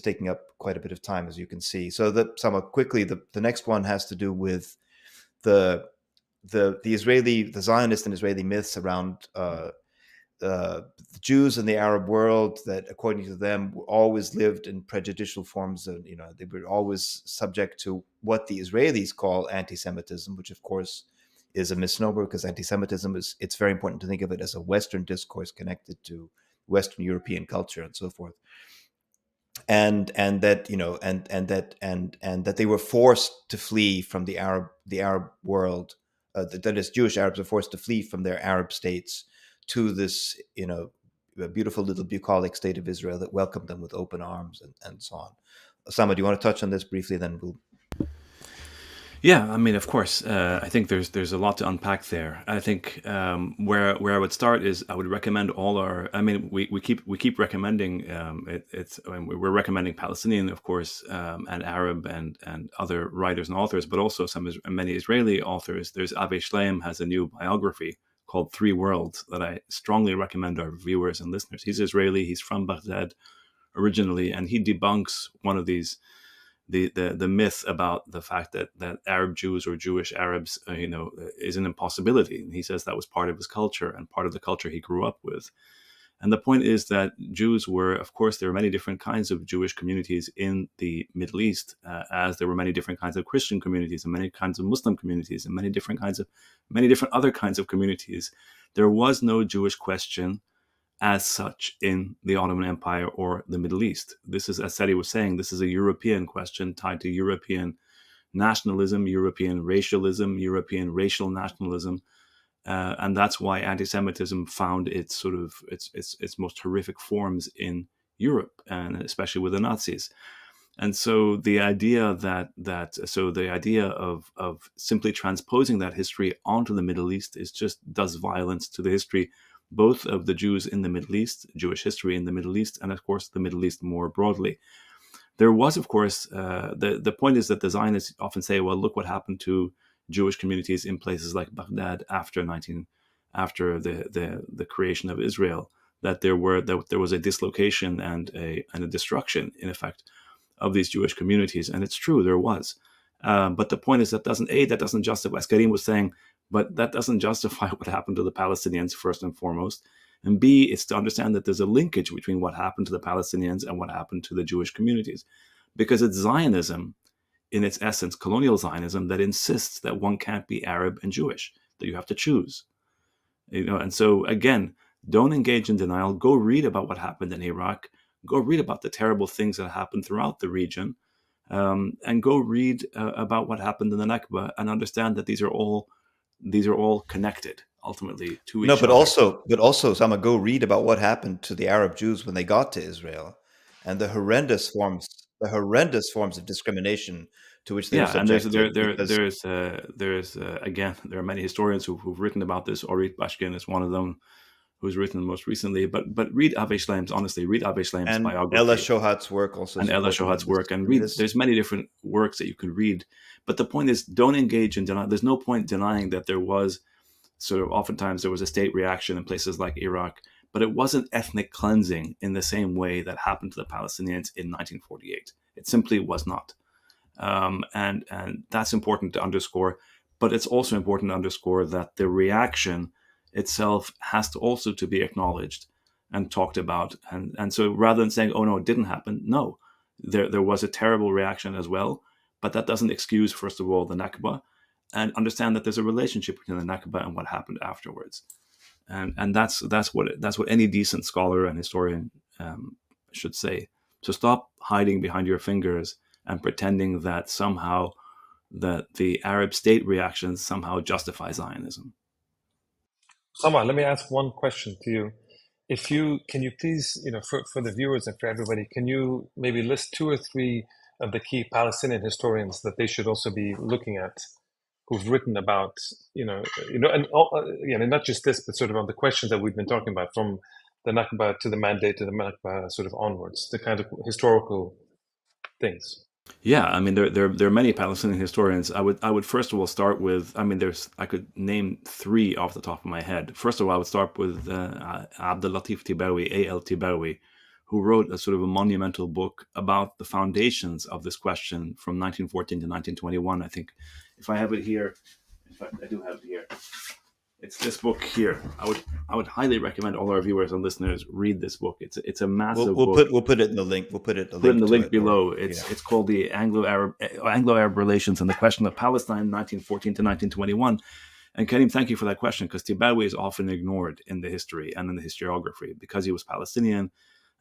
taking up quite a bit of time, as you can see. So somewhat quickly, the next one has to do with the Zionist and Israeli myths around the Jews in the Arab world, that according to them always lived in prejudicial forms, and they were always subject to what the Israelis call anti-Semitism, which of course is a misnomer, because anti-Semitism it's very important to think of it as a Western discourse connected to Western European culture and so forth. And that that they were forced to flee from the Arab world, that is, Jewish Arabs are forced to flee from their Arab states to this beautiful little bucolic state of Israel that welcomed them with open arms and so on. Osama, do you want to touch on this briefly? Then we'll. Yeah, I mean, of course, I think there's a lot to unpack there. I think where I would start is I would recommend all our. I mean, we keep recommending we're recommending Palestinian, of course, and Arab and other writers and authors, but also many Israeli authors. There's Avi Shlaim has a new biography called Three Worlds that I strongly recommend our viewers and listeners. He's Israeli. He's from Baghdad originally, and he debunks one of these. The myth about the fact that Arab Jews or Jewish Arabs, is an impossibility. And he says that was part of his culture and part of the culture he grew up with. And the point is that Jews were, of course, there are many different kinds of Jewish communities in the Middle East, as there were many different kinds of Christian communities and many kinds of Muslim communities and many different other kinds of communities. There was no Jewish question as such in the Ottoman Empire or the Middle East. This is, as Seti was saying, this is a European question tied to European nationalism, European racialism, European racial nationalism, and that's why anti-Semitism found its most horrific forms in Europe, and especially with the Nazis. And so the idea of simply transposing that history onto the Middle East does violence to the history, both of the Jews in the Middle East, Jewish history in the Middle East, and of course the Middle East more broadly. There was, of course, the point is that the Zionists often say, well, look what happened to Jewish communities in places like Baghdad after the creation of Israel, that there was a dislocation and a destruction, in effect, of these Jewish communities. And it's true, there was. But the point is that doesn't justify, as Karim was saying, but that doesn't justify what happened to the Palestinians, first and foremost. And B, it's to understand that there's a linkage between what happened to the Palestinians and what happened to the Jewish communities. Because it's Zionism, in its essence, colonial Zionism, that insists that one can't be Arab and Jewish, that you have to choose. And so, again, don't engage in denial. Go read about what happened in Iraq. Go read about the terrible things that happened throughout the region. And go read about what happened in the Nakba and understand that these are all connected ultimately to each other. But also, Sama, go read about what happened to the Arab Jews when they got to Israel, and the horrendous forms of discrimination to which they were subjected. Again, there are many historians who've written about this. Orit Bashkin is one of them, who's written most recently. But read Avi Shleim's and biography. Ella Shohat's work also. And Ella Shohat's work. And read, there's many different works that you can read. But the point is, don't engage in denial. There's no point denying that there was oftentimes there was a state reaction in places like Iraq, but it wasn't ethnic cleansing in the same way that happened to the Palestinians in 1948. It simply was not. And that's important to underscore. But it's also important to underscore that the reaction itself has to also to be acknowledged and talked about. And so rather than saying, oh no, it didn't happen, no, there was a terrible reaction as well. But that doesn't excuse, first of all, the Nakba, and understand that there's a relationship between the Nakba and what happened afterwards. And that's what any decent scholar and historian should say. So stop hiding behind your fingers and pretending that somehow that the Arab state reactions somehow justify Zionism. Sama, let me ask one question to you. Can you please, for the viewers and for everybody, can you maybe list 2 or 3 of the key Palestinian historians that they should also be looking at, who've written about, and not just this, but sort of on the questions that we've been talking about, from the Nakba to the mandate to the Nakba sort of onwards, the kind of historical things. Yeah, I mean, there are many Palestinian historians. I would first of all start with, I could name 3 off the top of my head. First of all, I would start with Abdel Tibawi, A.L. Tibawi, who wrote a sort of a monumental book about the foundations of this question from 1914 to 1921. I think, if I have it here, in fact, I do have it here. It's this book here. I would highly recommend all our viewers and listeners read this book. It's a massive book. We'll put it in the link. We'll put it in the link below. It's called the Anglo-Arab Relations and the Question of Palestine, 1914 to 1921. And Karim, thank you for that question, because Tibawi is often ignored in the history and in the historiography because he was Palestinian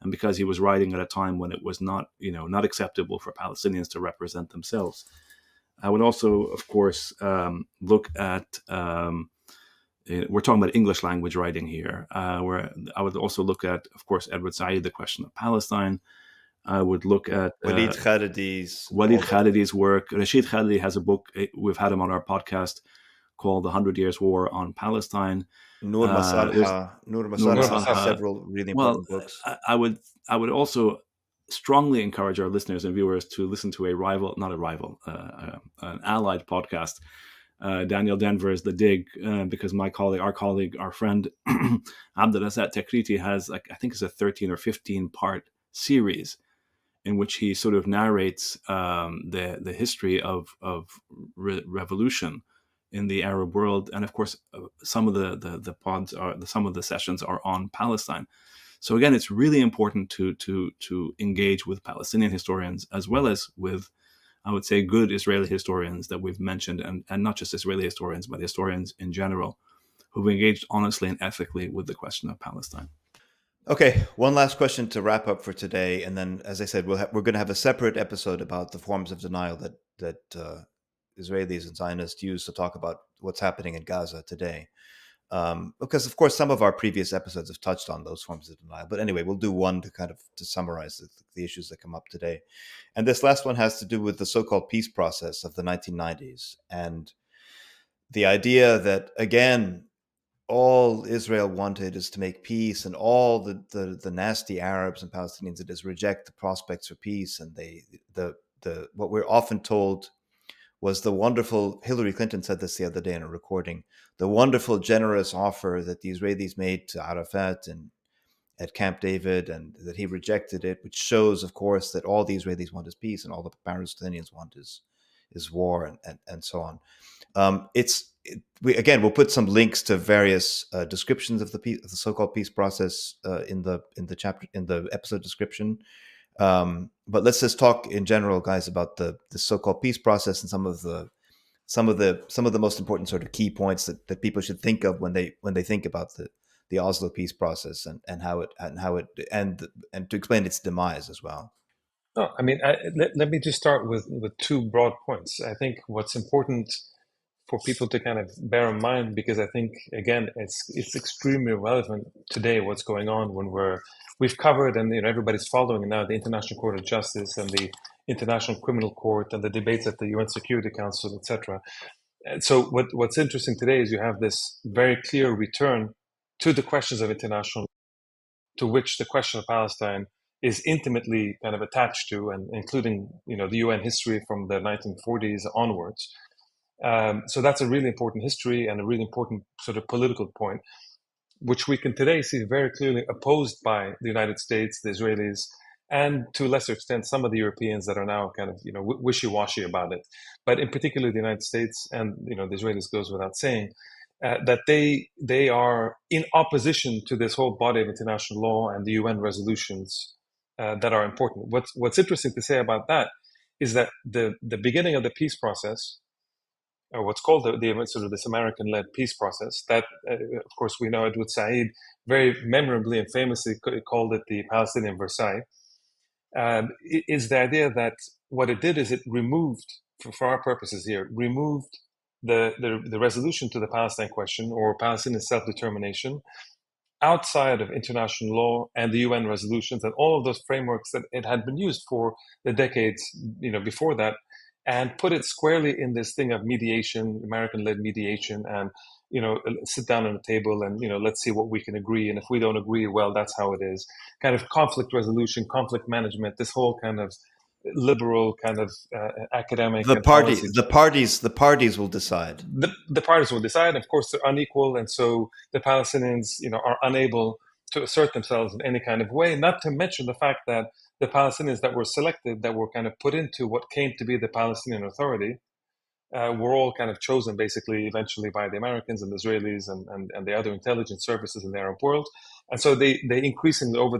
and because he was writing at a time when it was not acceptable for Palestinians to represent themselves. I would also, of course, look at. We're talking about English language writing here, where I would also look at, of course, Edward Said, The Question of Palestine. I would look at Walid Khalidi's work. Rashid Khalidi has a book, we've had him on our podcast, called The 100 Years' War on Palestine. Nur Masalha has several really important books. I would also strongly encourage our listeners and viewers to listen to an allied podcast. Daniel Denver's The Dig, because our friend Abdel Razzaq Takriti has, I think it's a 13 or 15 part series in which he sort of narrates the history of revolution in the Arab world, and of course some of the sessions are on Palestine. So again, it's really important to engage with Palestinian historians as well as with, I would say, good Israeli historians that we've mentioned, and not just Israeli historians, but historians in general, who've engaged honestly and ethically with the question of Palestine. Okay, one last question to wrap up for today, and then, as I said, we're going to have a separate episode about the forms of denial that Israelis and Zionists use to talk about what's happening in Gaza today. Because, of course, some of our previous episodes have touched on those forms of denial. But anyway, we'll do one to summarize the issues that come up today. And this last one has to do with the so-called peace process of the 1990s. And the idea that, again, all Israel wanted is to make peace, and all the nasty Arabs and Palestinians did is reject the prospects for peace. And what we're often told was the wonderful, Hillary Clinton said this the other day in a recording, the wonderful, generous offer that the Israelis made to Arafat at Camp David, and that he rejected it, which shows, of course, that all the Israelis want is peace and all the Palestinians want is war, and so on. We'll put some links to various descriptions of the so-called peace process in the chapter, in the episode description. But let's just talk in general, guys, about the so-called peace process and some of the most important sort of key points that people should think of when they think about the Oslo peace process and how it and to explain its demise as well. No, I mean, let me just start with two broad points. I think what's important for people to kind of bear in mind, because I think, again, it's extremely relevant today what's going on when we've covered, and everybody's following now, the International Court of Justice and the International Criminal Court and the debates at the UN Security Council, etc. And so what's interesting today is you have this very clear return to the questions of international, to which the question of Palestine is intimately kind of attached to, and including the UN history from the 1940s onwards. So that's a really important history and a really important sort of political point, which we can today see very clearly opposed by the United States, the Israelis, and to a lesser extent, some of the Europeans that are now kind of wishy-washy about it. But in particular, the United States and the Israelis, goes without saying, that they are in opposition to this whole body of international law and the UN resolutions that are important. What's interesting to say about that is that the beginning of the peace process, or what's called the sort of this American-led peace process, that of course we know Edward Said very memorably and famously called it the Palestinian Versailles, is the idea that what it did is it removed, for our purposes here, removed the resolution to the Palestine question or Palestinian self-determination outside of international law and the UN resolutions and all of those frameworks that it had been used for the decades before that, and put it squarely in this thing of mediation, American-led mediation, and sit down on a table and let's see what we can agree, and if we don't agree, well, that's how it is. Kind of conflict resolution, conflict management, this whole kind of liberal kind of academic. The parties will decide. The parties will decide. Of course, they're unequal, and so the Palestinians, are unable to assert themselves in any kind of way. Not to mention the fact that the Palestinians that were selected, that were kind of put into what came to be the Palestinian Authority, were all kind of chosen basically eventually by the Americans and the Israelis and the other intelligence services in the Arab world. And so they increasingly over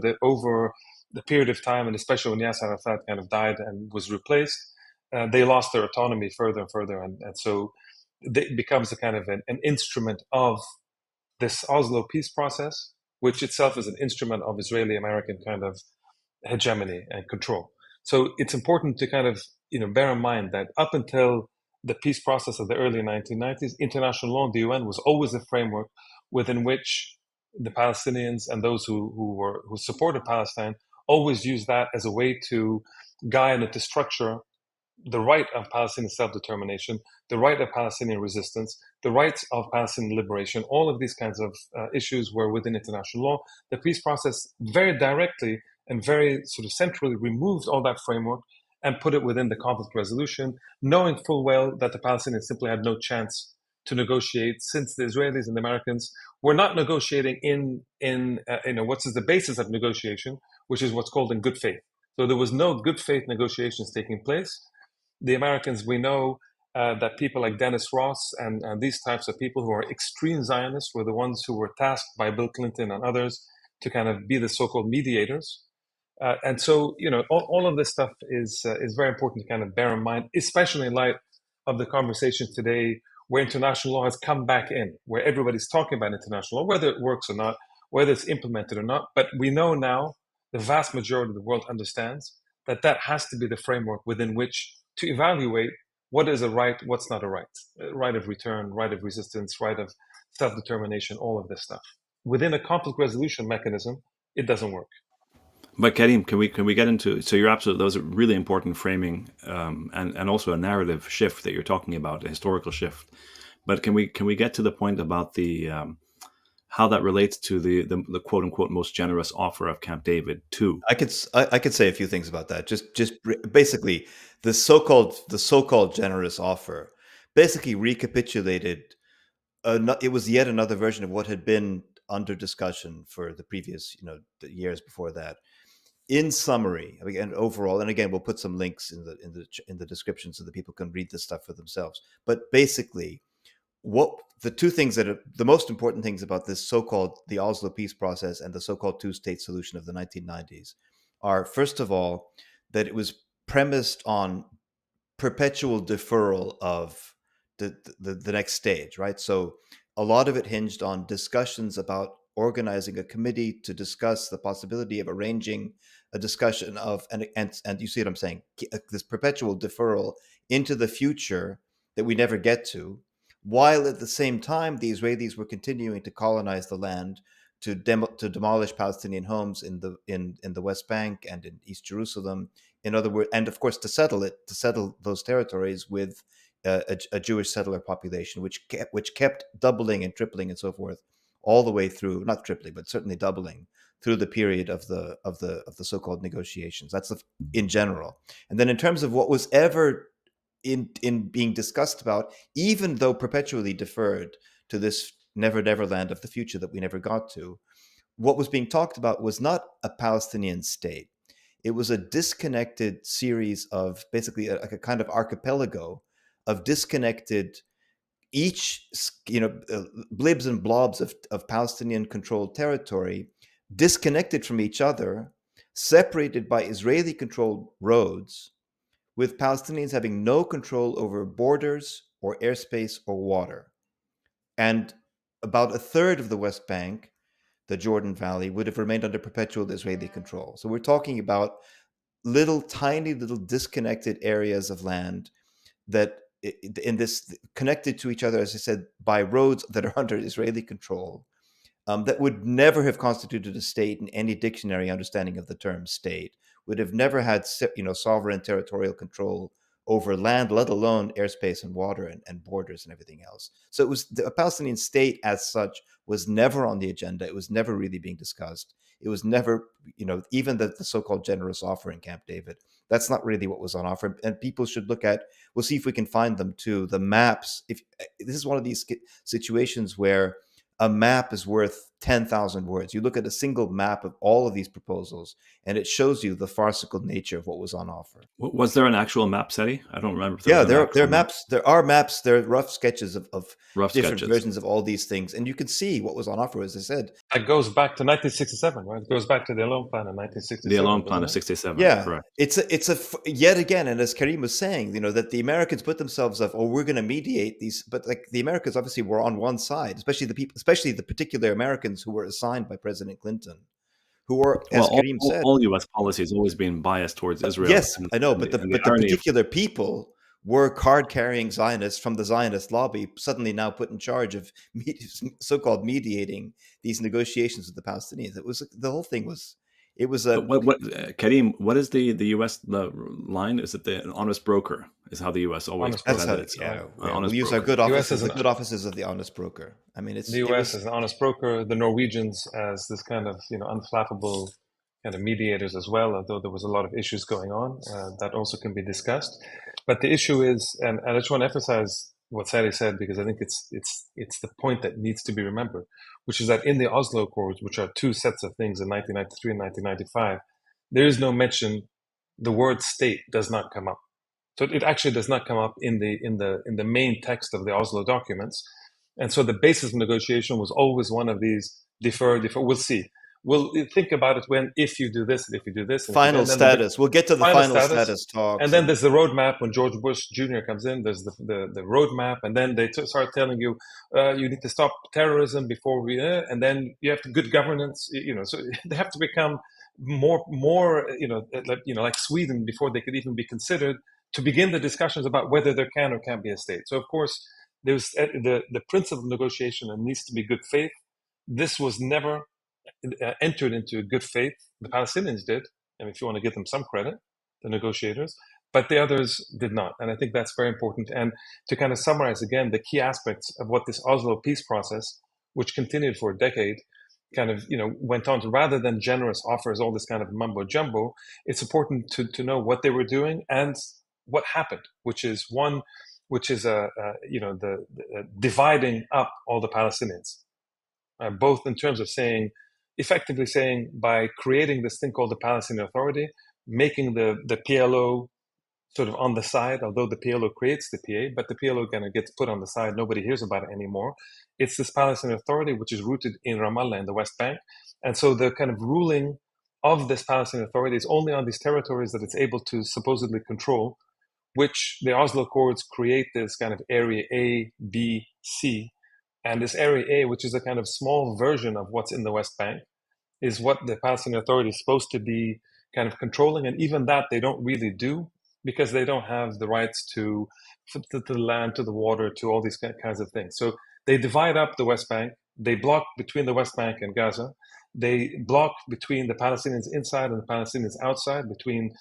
the period of time, and especially when Yasser Arafat kind of died and was replaced, they lost their autonomy further and further. And so it becomes a kind of an instrument of this Oslo peace process, which itself is an instrument of Israeli-American kind of hegemony and control. So it's important to kind of bear in mind that up until the peace process of the early 1990s, international law and the UN was always a framework within which the Palestinians and those who supported Palestine always used that as a way to guide and to structure the right of Palestinian self-determination, the right of Palestinian resistance, the rights of Palestinian liberation. All of these kinds of issues were within international law. The peace process very directly and very sort of centrally removed all that framework and put it within the conflict resolution, knowing full well that the Palestinians simply had no chance to negotiate, since the Israelis and the Americans were not negotiating in what's the basis of negotiation, which is what's called in good faith. So there was no good faith negotiations taking place. The Americans, we know that people like Dennis Ross and these types of people who are extreme Zionists were the ones who were tasked by Bill Clinton and others to kind of be the so-called mediators. And so, all of this stuff is very important to kind of bear in mind, especially in light of the conversations today where international law has come back in, where everybody's talking about international law, whether it works or not, whether it's implemented or not. But we know now, the vast majority of the world understands that has to be the framework within which to evaluate what is a right, what's not a right. Right of return, right of resistance, right of self-determination, all of this stuff. Within a conflict resolution mechanism, it doesn't work. But Karim, can we get into? So you're absolutely, those are really important framing and also a narrative shift that you're talking about, a historical shift. But can we get to the point about the how that relates to the quote unquote most generous offer of Camp David too? I could say a few things about that. Just basically the so-called generous offer basically recapitulated. It was yet another version of what had been under discussion for the previous, the years before that. In summary, and overall, and again, we'll put some links in the description so that people can read this stuff for themselves. But basically, what the two things that are the most important things about this so-called the Oslo peace process and the so-called two-state solution of the 1990s are, first of all, that it was premised on perpetual deferral of the next stage, right? So a lot of it hinged on discussions about organizing a committee to discuss the possibility of arranging a discussion of, and you see what I'm saying, this perpetual deferral into the future that we never get to, while at the same time the Israelis were continuing to colonize the land, to demolish Palestinian homes in the West Bank and in East Jerusalem. In other words, and of course to settle those territories with a Jewish settler population, which kept doubling and tripling and so forth all the way through, not tripling, but certainly doubling through the period of the so-called negotiations. That's in general. And then in terms of what was ever in being discussed about, even though perpetually deferred to this never land of the future that we never got to, what was being talked about was not a Palestinian state. It was a disconnected series of basically like a kind of archipelago of disconnected, each blibs and blobs of Palestinian controlled territory, disconnected from each other, separated by Israeli controlled roads, with Palestinians having no control over borders or airspace or water. And about a third of the West Bank, the Jordan Valley, would have remained under perpetual Israeli control. So we're talking about tiny little disconnected areas of land that in this connected to each other, as I said, by roads that are under Israeli control, that would never have constituted a state in any dictionary understanding of the term state, would have never had sovereign territorial control over land, let alone airspace and water and borders and everything else. So it was a Palestinian state as such was never on the agenda. It was never really being discussed. It was never, even the so-called generous offer in Camp David, that's not really what was on offer. And people should look at, we'll see if we can find them too, the maps. If this is one of these situations where a map is worth 10,000 words. You look at a single map of all of these proposals, and it shows you the farcical nature of what was on offer. Was there an actual map, Seti? I don't remember. Yeah, there are maps. There are maps. There are rough sketches of different sketches. Versions of all these things, and you can see what was on offer. As I said, that goes back to 1967, right? It goes back to the Ilan plan in 1967. The Ilan plan of 67. Yeah, correct. It's a yet again, and as Karim was saying, that the Americans put themselves up. Oh, we're going to mediate these, but like the Americans obviously were on one side, especially the particular Americans who were assigned by President Clinton, who were, as Karim said, all U.S. policy has always been biased towards Israel. Yes, I know, but the particular people were card-carrying Zionists from the Zionist lobby, suddenly now put in charge of so-called mediating these negotiations with the Palestinians. It was the whole thing was. It was a Karim. What is the U.S. line? Is it the honest broker? Is how the U.S. always presented itself. We use our good offices, the good offices of the honest broker. I mean, the U.S. as an honest broker, the Norwegians as this kind of unflappable kind of mediators as well. Although there was a lot of issues going on, that also can be discussed. But the issue is, and I just want to emphasize what Sari said, because I think it's the point that needs to be remembered, which is that in the Oslo Accords, which are two sets of things in 1993 and 1995, there is no mention. The word state does not come up. So it actually does not come up in the main text of the Oslo documents. And so the basis of negotiation was always one of these defer. We'll see. We'll think about it if you do this, and if you do this. Final status. We'll get to the final status talk. And then there's the roadmap. When George Bush Jr. comes in, there's the roadmap. And then they start telling you, you need to stop terrorism before we, and then you have good governance, so they have to become more, like Sweden before they could even be considered to begin the discussions about whether there can or can't be a state. So of course, there's the principle of negotiation and needs to be good faith. This was never entered into good faith. The Palestinians did, and if you want to give them some credit, the negotiators, but the others did not. And I think that's very important. And to kind of summarize again the key aspects of what this Oslo peace process, which continued for a decade, kind of went on to, rather than generous offers, all this kind of mumbo jumbo, it's important to know what they were doing and what happened, which is the dividing up all the Palestinians. both in terms of effectively saying, by creating this thing called the Palestinian Authority, making the PLO sort of on the side, although the PLO creates the PA, but the PLO kind of gets put on the side. Nobody hears about it anymore. It's this Palestinian Authority, which is rooted in Ramallah in the West Bank. And so the kind of ruling of this Palestinian Authority is only on these territories that it's able to supposedly control, which the Oslo Accords create this kind of Area A, B, C. And this Area A, which is a kind of small version of what's in the West Bank, is what the Palestinian Authority is supposed to be kind of controlling. And even that they don't really do, because they don't have the rights to the land, to the water, to all these kinds of things. So they divide up the West Bank. They block between the West Bank and Gaza. They block between the Palestinians inside and the Palestinians outside, between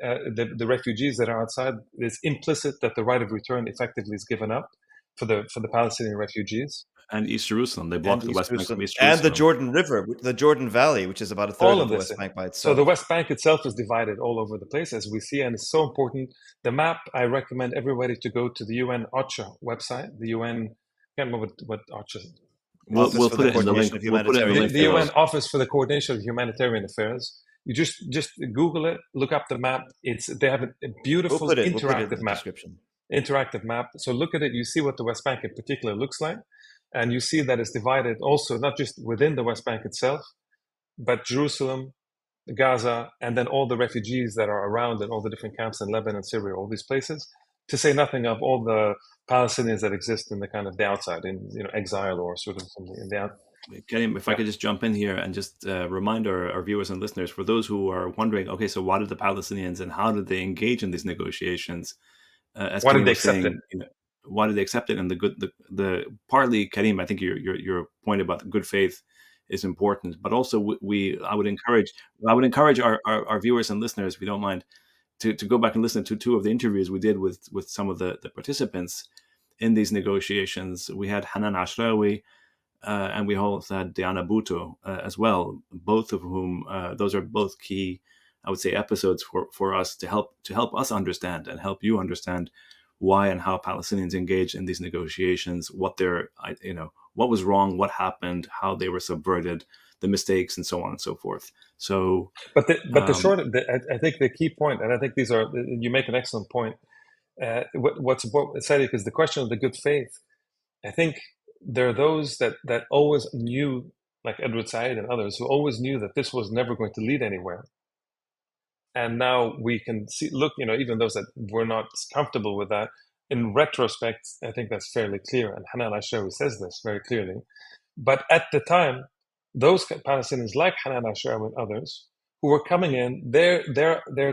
the refugees that are outside. It's implicit that the right of return effectively is given up for the Palestinian refugees. And East Jerusalem. They blocked the West Bank from East and Jerusalem. the Jordan River, the Jordan Valley, which is about a third of the West Bank by itself. So the West Bank itself is divided all over the place, as we see, and it's so important. The map, I recommend everybody to go to the UN OCHA website. The UN, I can't remember what OCHA. We'll put it in the link. The UN Office for the Coordination of Humanitarian Affairs. You just Google it, look up the map. They have a beautiful interactive map. Interactive map. So look at it. You see what the West Bank in particular looks like. And you see that it's divided also not just within the West Bank itself, but Jerusalem, Gaza, and then all the refugees that are around in all the different camps in Lebanon, Syria, all these places, to say nothing of all the Palestinians that exist in the kind of the outside, in exile or sort of something in the outside. Karim, if I could just jump in here and just remind our viewers and listeners, for those who are wondering, okay, so why did the Palestinians and how did they engage in these negotiations? Why did they accept it? Why did they accept it? And the partly, Karim, I think your point about good faith is important, but also I would encourage our viewers and listeners, if you don't mind, to go back and listen to two of the interviews we did with some of the participants in these negotiations. We had Hanan Ashrawi, and we also had Diana Bhutto as well, both of whom those are both key, I would say, episodes for us to help us understand and help you understand why and how Palestinians engaged in these negotiations, what was wrong, what happened, how they were subverted, the mistakes, and so on and so forth. So, I think the key point, and I think you make an excellent point. What's important, Sadiq, is the question of the good faith. I think there are those that always knew, like Edward Said and others, who always knew that this was never going to lead anywhere. And now we can see, even those that were not comfortable with that, in retrospect, I think that's fairly clear. And Hanan Ashrawi says this very clearly. But at the time, those Palestinians like Hanan Ashrawi and others who were coming in, their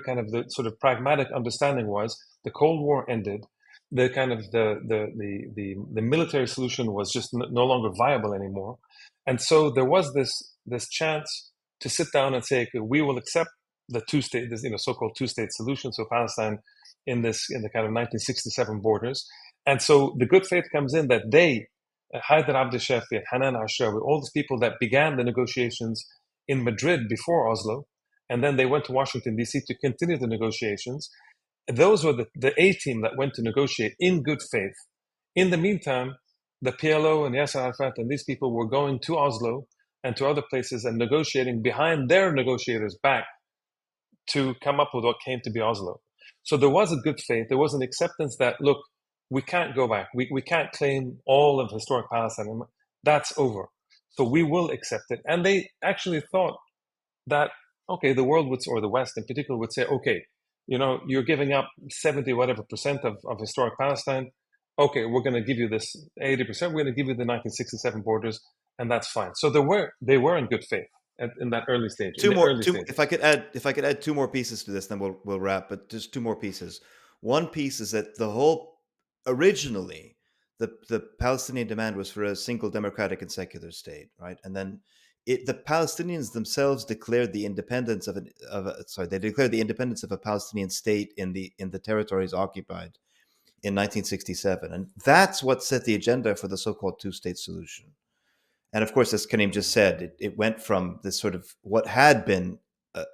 kind of the sort of pragmatic understanding was the Cold War ended. The kind of the military solution was just no longer viable anymore. And so there was this chance to sit down and say, okay, we will accept the two-state, so-called two-state solution. So Palestine in the kind of 1967 borders. And so the good faith comes in that they, Haider Abdel Shafi, Hanan Ashrawi, all these people that began the negotiations in Madrid before Oslo, and then they went to Washington, D.C. to continue the negotiations. Those were the A-team that went to negotiate in good faith. In the meantime, the PLO and Yasser Arafat and these people were going to Oslo and to other places and negotiating behind their negotiators' back to come up with what came to be Oslo. So there was a good faith. There was an acceptance that, look, we can't go back. We can't claim all of historic Palestine. That's over. So we will accept it. And they actually thought that, okay, the world would, or the West in particular, would say, okay, you're giving up 70% of historic Palestine. Okay, we're going to give you this 80%. We're going to give you the 1967 borders, and that's fine. So they were in good faith in that early stage. If I could add two more pieces to this, then we'll wrap. But just two more pieces. One piece is that originally the Palestinian demand was for a single democratic and secular state, right? And then the Palestinians themselves declared the independence of a Palestinian state in the territories occupied in 1967, and that's what set the agenda for the so-called two-state solution. And of course, as Karim just said, it went from this sort of what had been, a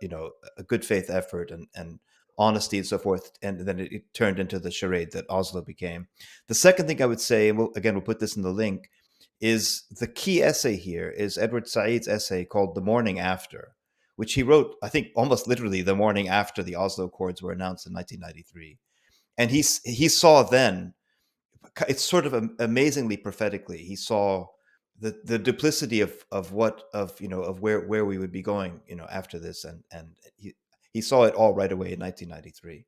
good faith effort and honesty and so forth, and then it turned into the charade that Oslo became. The second thing I would say, and we'll put this in the link, is the key essay here is Edward Said's essay called The Morning After, which he wrote, I think, almost literally the morning after the Oslo Accords were announced in 1993. And he saw then, it's sort of amazingly prophetically, he saw the duplicity of where we would be going, after this, and he saw it all right away in 1993.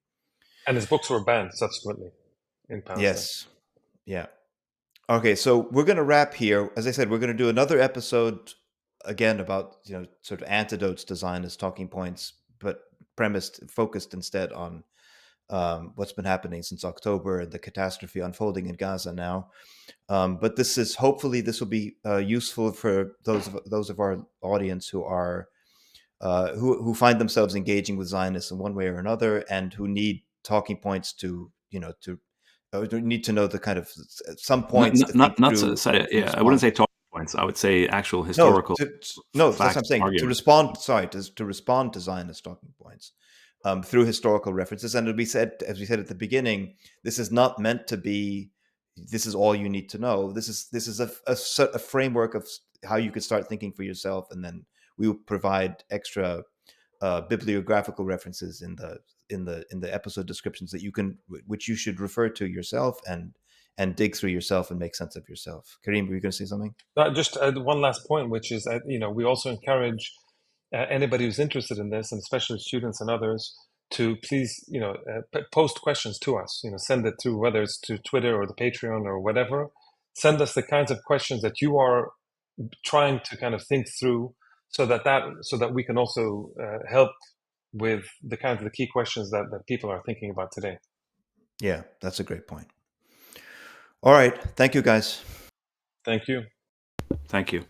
And his books were banned subsequently in Palestine. Yes, yeah. Okay, so we're going to wrap here. As I said, we're going to do another episode again about sort of antidotes to Zionist talking points, but focused instead on what's been happening since October and the catastrophe unfolding in Gaza now. But hopefully this will be useful for those of our audience who are who find themselves engaging with Zionists in one way or another, and who need talking points to need to know the kind of some points. I wouldn't say talking points. I would say actual historical. That's what I'm saying. Arguments. To respond to Zionist talking points through historical references, and as we said at the beginning, this is not meant to be. This is all you need to know. This is a framework of how you could start thinking for yourself, and then we will provide extra bibliographical references in the episode descriptions which you should refer to yourself and dig through yourself and make sense of yourself. Karim, were you going to say something? Just one last point, which is we also encourage anybody who's interested in this, and especially students and others, to please post questions to us. Send it through, whether it's to Twitter or the Patreon or whatever. Send us the kinds of questions that you are trying to kind of think through, so that we can also help with the key questions that people are thinking about today. Yeah, that's a great point. All right. Thank you, guys. Thank you. Thank you.